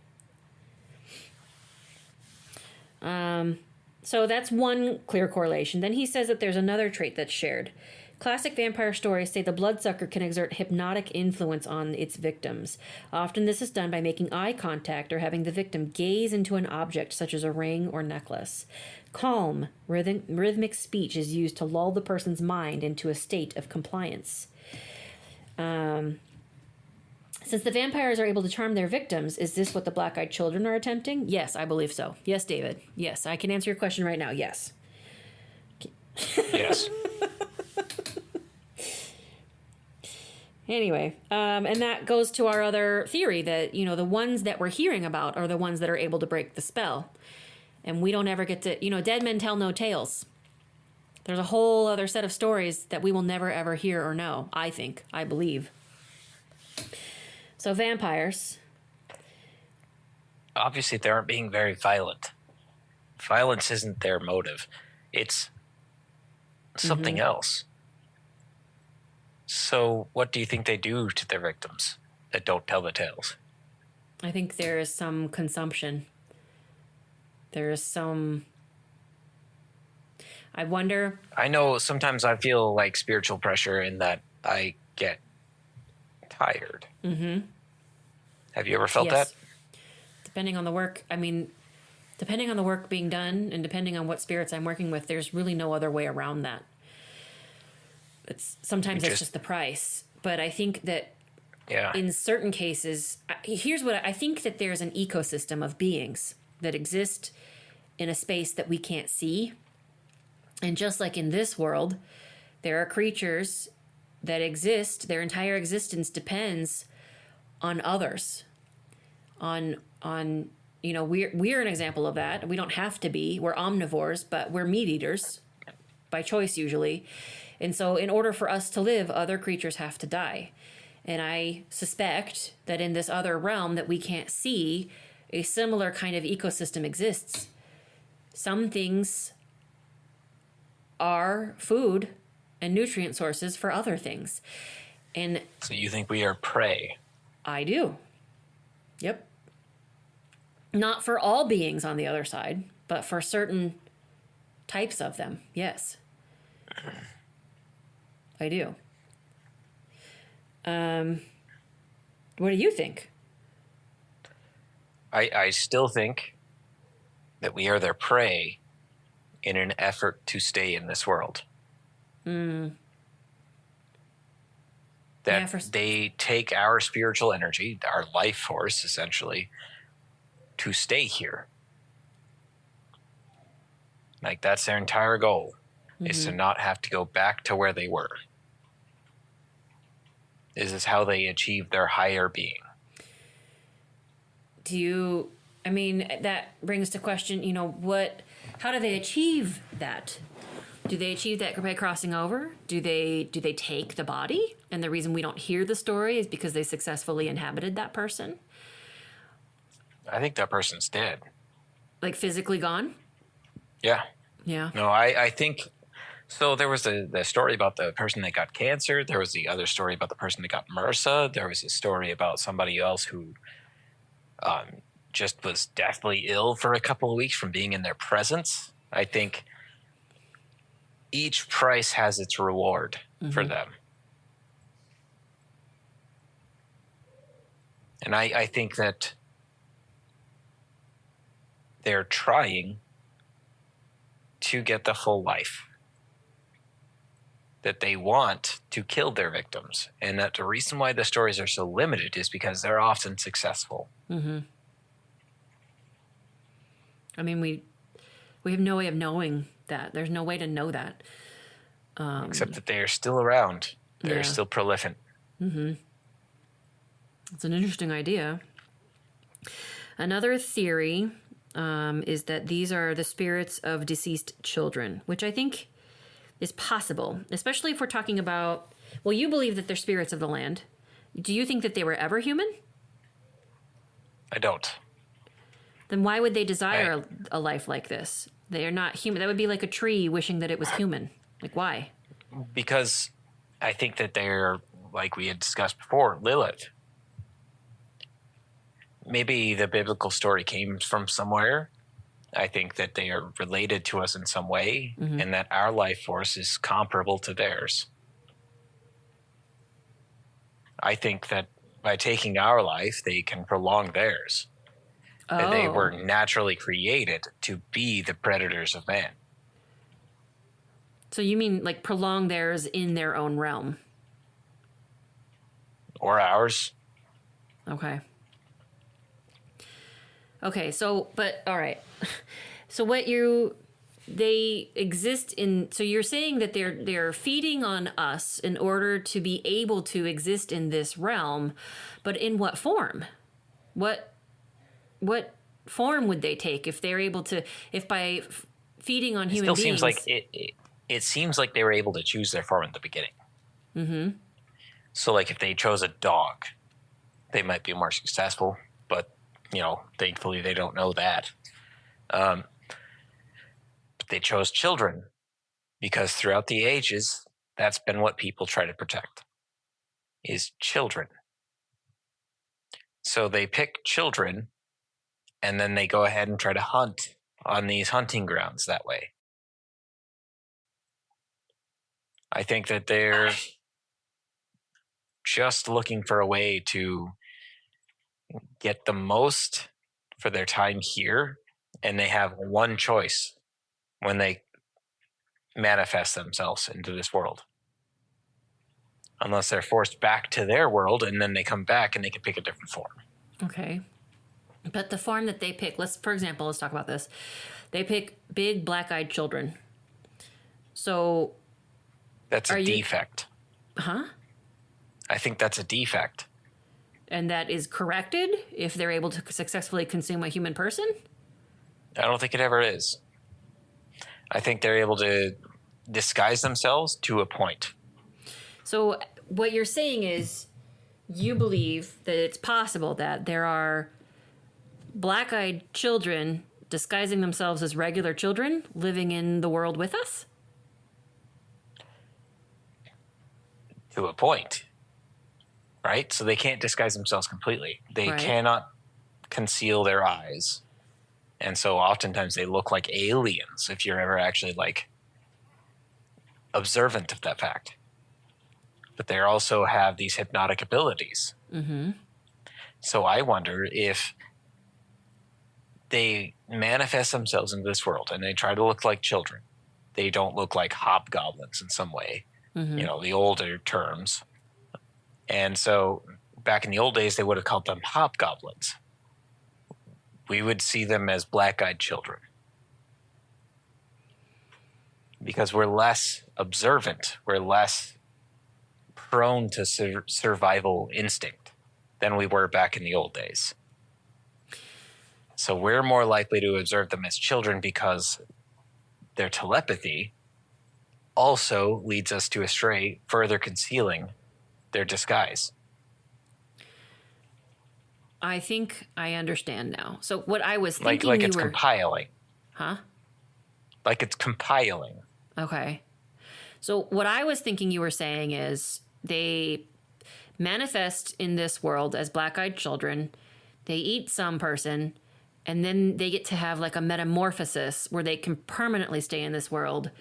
So that's one clear correlation. Then he says that there's another trait that's shared. Classic vampire stories say the bloodsucker can exert hypnotic influence on its victims. Often this is done by making eye contact or having the victim gaze into an object such as a ring or necklace. Calm, rhythmic speech is used to lull the person's mind into a state of compliance. Since the vampires are able to charm their victims, is this what the black-eyed children are attempting? Yes, I believe so. Yes, David. Yes, I can answer your question right now. Yes. Yes. Anyway, and that goes to our other theory that, you know, the ones that we're hearing about are the ones that are able to break the spell. And we don't ever get to, you know, dead men tell no tales. There's a whole other set of stories that we will never ever hear or know, I believe. So vampires. Obviously, they aren't being very violent. Violence isn't their motive. It's something else. So what do you think they do to their victims that don't tell the tales? I think there is some consumption. There is some... I wonder... I know sometimes I feel like spiritual pressure in that I get tired. Mm-hmm. Have you ever felt that? Depending on the work, depending on the work being done and depending on what spirits I'm working with, there's really no other way around that. Sometimes that's just the price. But I think that Yeah. in certain cases, here's what I think, that there's an ecosystem of beings that exist in a space that we can't see. And just like in this world, there are creatures that exist, their entire existence depends on others. On we're an example of that. We don't have to be. We're omnivores, but we're meat eaters by choice usually. And so in order for us to live, other creatures have to die. And I suspect that in this other realm that we can't see, a similar kind of ecosystem exists. Some things are food and nutrient sources for other things. And so you think we are prey? I do. Yep. Not for all beings on the other side, but for certain types of them, yes. I do. What do you think? I still think that we are their prey in an effort to stay in this world. That they take our spiritual energy, our life force, essentially, to stay here. Like, that's their entire goal, is to not have to go back to where they were. This is how they achieve their higher being. That brings to question, how do they achieve that? Do they achieve that by crossing over? Do they take the body? And the reason we don't hear the story is because they successfully inhabited that person? I think that person's dead. Like physically gone? Yeah. Yeah. No, I think... So there was the story about the person that got cancer. There was the other story about the person that got MRSA. There was a story about somebody else who just was deathly ill for a couple of weeks from being in their presence. I think each price has its reward for them. And I think that they're trying to get the full life. That they want to kill their victims. And that the reason why the stories are so limited is because they're often successful. We have no way of knowing that. There's no way to know that. Except that they are still around. They're still prolific. It's an interesting idea. Another theory is that these are the spirits of deceased children, which I think is possible, especially if we're talking about, well, you believe that they're spirits of the land. Do you think that they were ever human? I don't. Then why would they desire a life like this? They are not human. That would be like a tree wishing that it was human. Like, why? Because I think that they're, like we had discussed before, Lilith. Maybe the biblical story came from somewhere. I think that they are related to us in some way, and that our life force is comparable to theirs. I think that by taking our life, they can prolong theirs. That they were naturally created to be the predators of man. So you mean like prolong theirs in their own realm? Or ours. Okay. Okay, so, but, all right. So they exist in, so you're saying that they're feeding on us in order to be able to exist in this realm, but in what form? What form would they take if they're able to, if by feeding on human beings? It still seems like it seems like they were able to choose their form at the beginning. So like if they chose a dog, they might be more successful, but thankfully they don't know that. But they chose children because throughout the ages, that's been what people try to protect, is children. So they pick children, and then they go ahead and try to hunt on these hunting grounds that way. I think that they're just looking for a way to get the most for their time here, and they have one choice when they manifest themselves into this world. unless they're forced back to their world, and then they come back and they can pick a different form. Okay. But the form that they pick, for example, let's talk about this. They pick big black-eyed children. So that's a defect. Huh? I think that's a defect. And that is corrected if they're able to successfully consume a human person? I don't think it ever is. I think they're able to disguise themselves to a point. So what you're saying is you believe that it's possible that there are black-eyed children disguising themselves as regular children living in the world with us? To a point. Right? So they can't disguise themselves completely. They cannot conceal their eyes. And so oftentimes they look like aliens if you're ever actually like observant of that fact. But they also have these hypnotic abilities. Mm-hmm. So I wonder if they manifest themselves into this world and they try to look like children. They don't look like hobgoblins in some way, the older terms. And so back in the old days, they would have called them hobgoblins. We would see them as black-eyed children because we're less observant. We're less prone to survival instinct than we were back in the old days. So we're more likely to observe them as children because their telepathy also leads us to astray, further concealing their disguise. I think I understand now. So what I was thinking like it's compiling. Huh? Like it's compiling. Okay. So what I was thinking you were saying is they manifest in this world as black-eyed children. They eat some person, and then they get to have like a metamorphosis where they can permanently stay in this world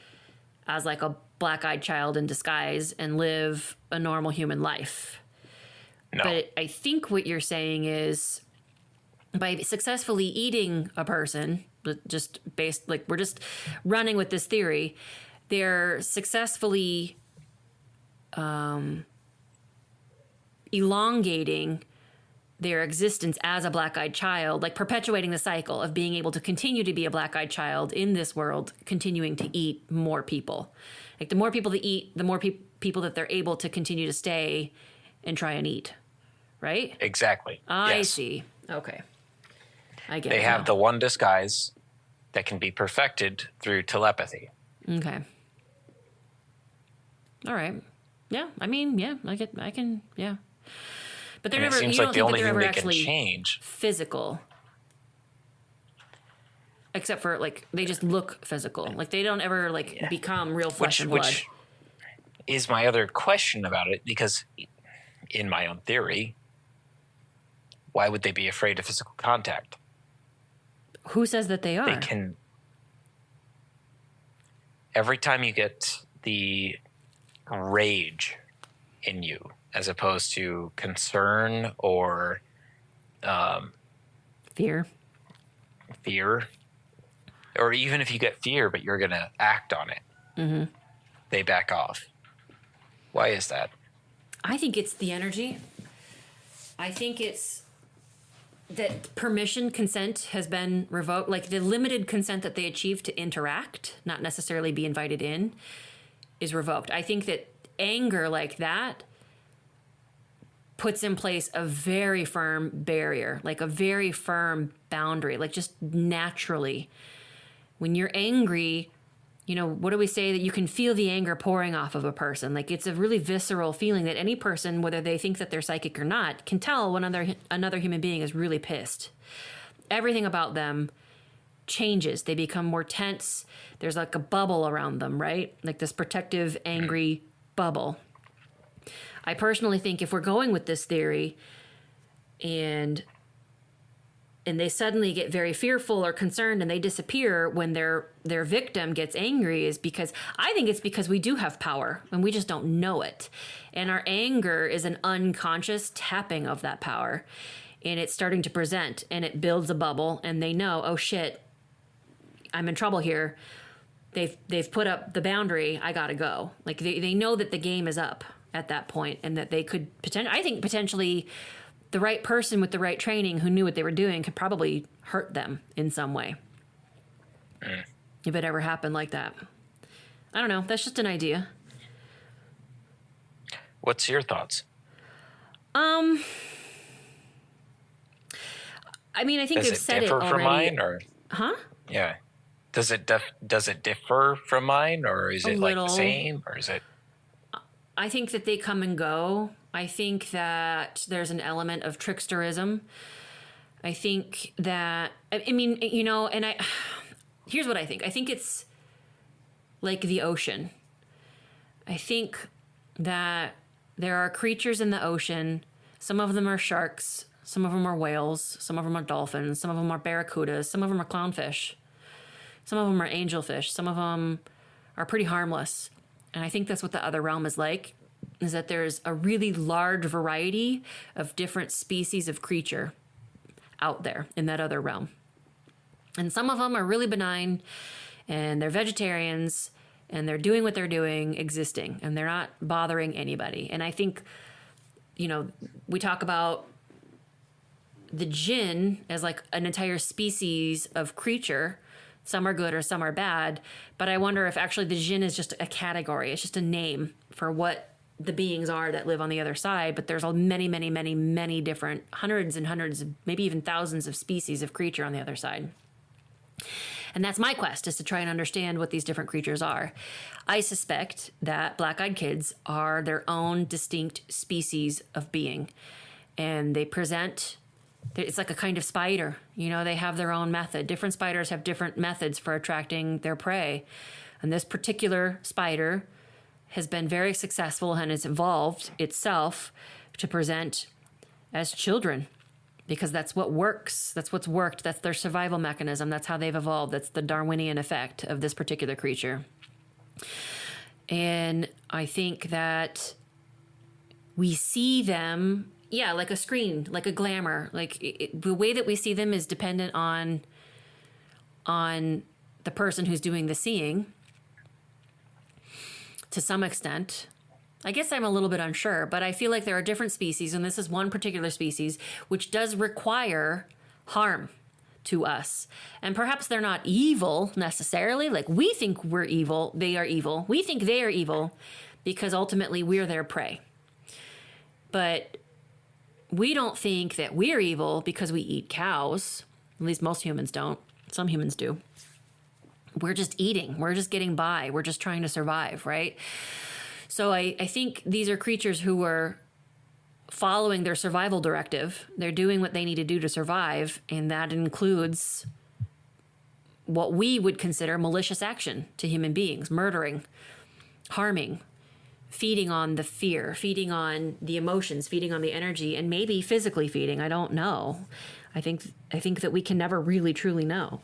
as like a black-eyed child in disguise and live a normal human life. No. But I think what you're saying is by successfully eating a person, just based, like we're just running with this theory, they're successfully elongating their existence as a black-eyed child, like perpetuating the cycle of being able to continue to be a black-eyed child in this world, continuing to eat more people. Like the more people they eat, the more people that they're able to continue to stay and try and eat. Right? Exactly. I see. Okay. I get it. They have the one disguise that can be perfected through telepathy. Okay. All right. Yeah. I mean, yeah, I can, yeah. But they're never, seems you like don't the think that only they're thing ever they actually can change. physical. Except for like, they just look physical. Like they don't ever like become real flesh and blood. Which is my other question about it, because in my own theory, why would they be afraid of physical contact? Who says that they are? They can. Every time you get the rage in you, as opposed to concern or fear, or even if you get fear, but you're going to act on it, they back off. Why is that? I think it's the energy. I think it's that consent has been revoked, like the limited consent that they achieve to interact, not necessarily be invited in, is revoked. I think that anger like that puts in place a very firm barrier, like a very firm boundary, like just naturally. When you're angry, what do we say, that you can feel the anger pouring off of a person? Like it's a really visceral feeling that any person, whether they think that they're psychic or not, can tell when another human being is really pissed. Everything about them changes. They become more tense. There's like a bubble around them, right? Like this protective, angry bubble. I personally think if we're going with this theory and they suddenly get very fearful or concerned and they disappear when their victim gets angry, is because I think it's because we do have power and we just don't know it. And our anger is an unconscious tapping of that power, and it's starting to present, and it builds a bubble, and they know, oh shit, I'm in trouble here. They've put up the boundary. I gotta go. Like they know that the game is up. at that point, and that they could potentially the right person with the right training who knew what they were doing could probably hurt them in some way. If it ever happened like that. I don't know. That's just an idea. What's your thoughts? I mean, I think they've said it already. Does it differ from mine, or? Huh? Yeah. Does it differ from mine, or is it like the same, or is it? I think that they come and go. I think that there's an element of tricksterism. I think that, I mean, you know, and here's what I think. I think it's like the ocean. I think that there are creatures in the ocean. Some of them are sharks. Some of them are whales. Some of them are dolphins. Some of them are barracudas. Some of them are clownfish. Some of them are angelfish. Some of them are pretty harmless. And I think that's what the other realm is like, is that there's a really large variety of different species of creature out there in that other realm. And some of them are really benign, and they're vegetarians, and they're doing what they're doing, existing, and they're not bothering anybody. And I think, you know, we talk about the jinn as like an entire species of creature. Some are good or some are bad, but I wonder if actually the jinn is just a category. It's just a name for what the beings are that live on the other side. But there's many, many, many, many different hundreds and hundreds, maybe even thousands of species of creature on the other side. And that's my quest, is to try and understand what these different creatures are. I suspect that Black Eyed Kids are their own distinct species of being. And they present, it's like a kind of spider. You know, they have their own method. Different spiders have different methods for attracting their prey. And this particular spider has been very successful and has evolved itself to present as children, because that's what works. That's what's worked. That's their survival mechanism. That's how they've evolved. That's the Darwinian effect of this particular creature. And I think that we see them, yeah, like a screen, like a glamour. Like the way that we see them is dependent on the person who's doing the seeing to some extent. I guess I'm a little bit unsure, but I feel like there are different species, and this is one particular species which does require harm to us. And perhaps they're not evil necessarily. Like we think we're evil, they are evil. We think they are evil because ultimately we're their prey. But we don't think that we're evil because we eat cows. At least most humans don't. Some humans do. We're just eating. We're just getting by. We're just trying to survive, right? So I think these are creatures who are following their survival directive. They're doing what they need to do to survive, and that includes what we would consider malicious action to human beings: murdering, harming, feeding on the fear, feeding on the emotions, feeding on the energy, and maybe physically feeding. I don't know. I think that we can never really truly know.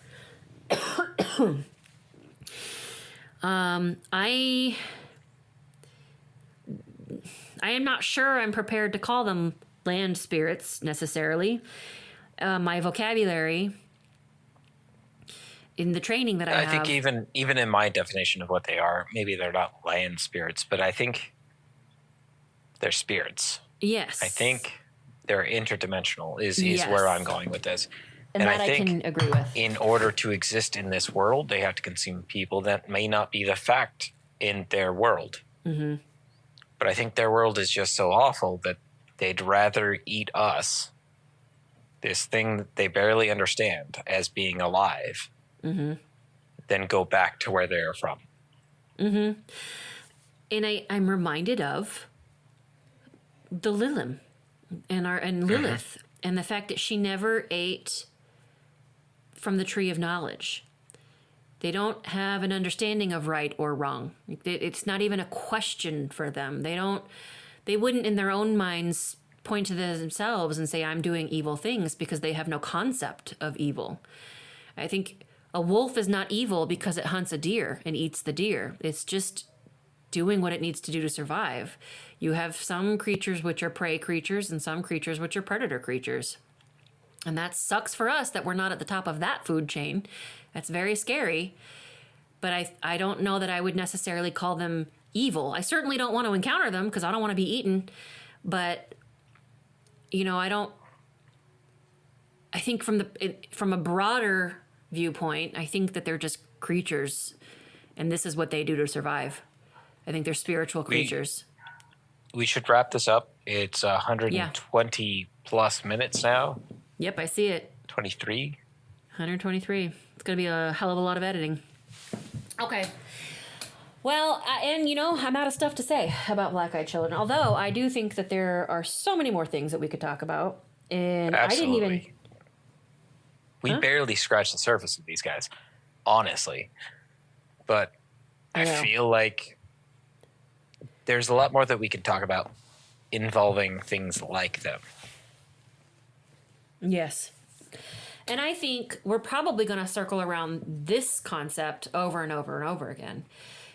I am not sure I'm prepared to call them land spirits necessarily. My vocabulary in the training that I have, think even in my definition of what they are, maybe they're not land spirits, but I think they're spirits. Yes. I think they're interdimensional is where I'm going with this. And that I can agree with. In order to exist in this world, they have to consume people that may not be the fact in their world. Mm-hmm. But I think their world is just so awful that they'd rather eat us, this thing that they barely understand as being alive, mm-hmm. than go back to where they're from. Mm-hmm. And I'm reminded of the Lilim and Lilith, mm-hmm. and the fact that she never ate from the tree of knowledge. They don't have an understanding of right or wrong. It's not even a question for them. They wouldn't in their own minds point to themselves and say, I'm doing evil things, because they have no concept of evil. I think a wolf is not evil because it hunts a deer and eats the deer. It's just doing what it needs to do to survive. You have some creatures which are prey creatures and some creatures which are predator creatures. And that sucks for us that we're not at the top of that food chain. That's very scary. But I don't know that I would necessarily call them evil. I certainly don't want to encounter them because I don't want to be eaten. But, I think from a broader viewpoint, I think that they're just creatures, and this is what they do to survive. I think they're spiritual creatures. We should wrap this up. It's 120 plus minutes now. Yep, I see it. 23. 123. It's going to be a hell of a lot of editing. Okay. Well, and I'm out of stuff to say about Black Eyed Children. Although I do think that there are so many more things that we could talk about. And Absolutely. I didn't even... We barely scratched the surface of these guys, honestly. But I feel like there's a lot more that we can talk about involving things like them. Yes. And I think we're probably going to circle around this concept over and over and over again.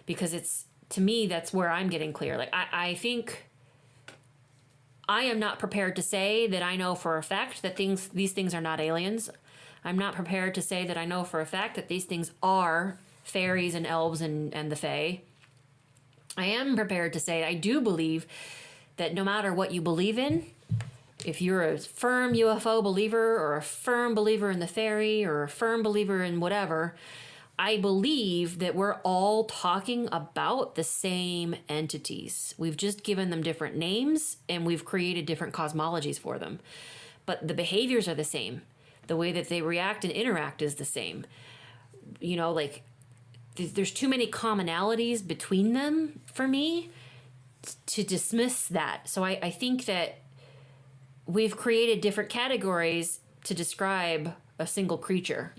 Because to me, that's where I'm getting clear. Like, I think I am not prepared to say that I know for a fact that these things are not aliens. I'm not prepared to say that I know for a fact that these things are fairies and elves and the fae. I am prepared to say I do believe that no matter what you believe in, if you're a firm UFO believer or a firm believer in the fairy or a firm believer in whatever, I believe that we're all talking about the same entities. We've just given them different names and we've created different cosmologies for them. But the behaviors are the same. The way that they react and interact is the same. There's too many commonalities between them for me to dismiss that. So I think that we've created different categories to describe a single creature,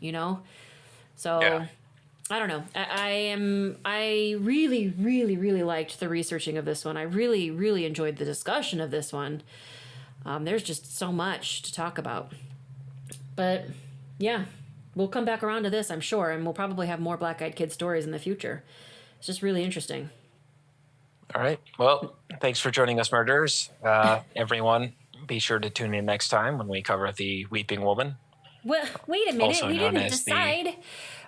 So yeah. I don't know. I really, really, really liked the researching of this one. I really, really enjoyed the discussion of this one. There's just so much to talk about. But yeah, we'll come back around to this, I'm sure, and we'll probably have more Black Eyed Kids stories in the future. It's just really interesting. All right. Well, thanks for joining us, murderers. Everyone, be sure to tune in next time when we cover the Weeping Woman. Well, wait a minute. We didn't decide.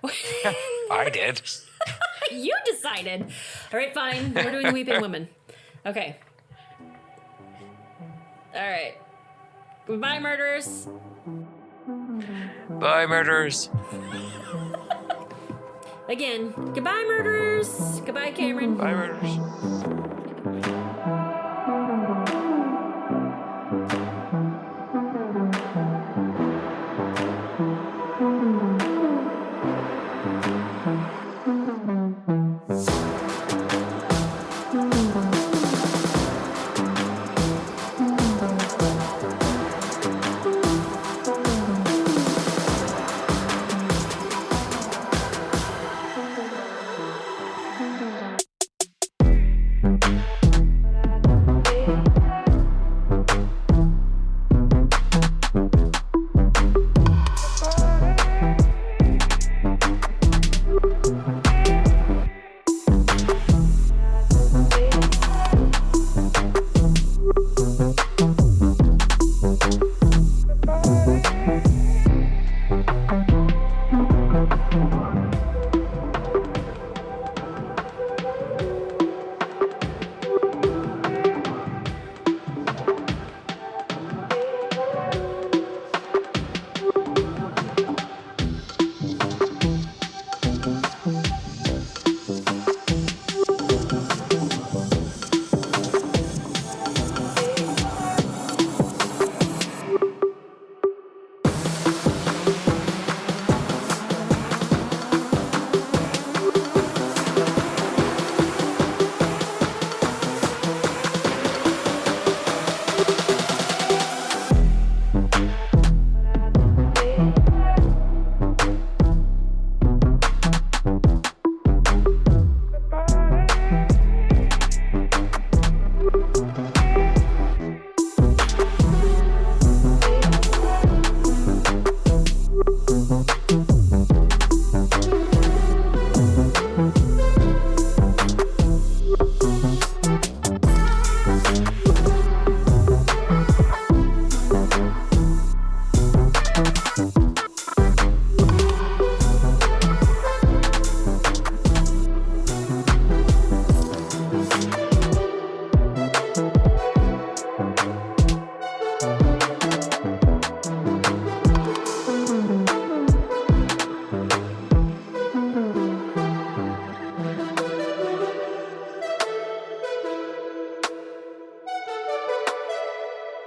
I did. You decided. All right, fine. We're doing the Weeping Woman. Okay. All right. Goodbye, murderers. Bye, murderers. Again, goodbye, murderers. Goodbye, Cameron. Bye, murderers.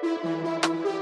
Bye.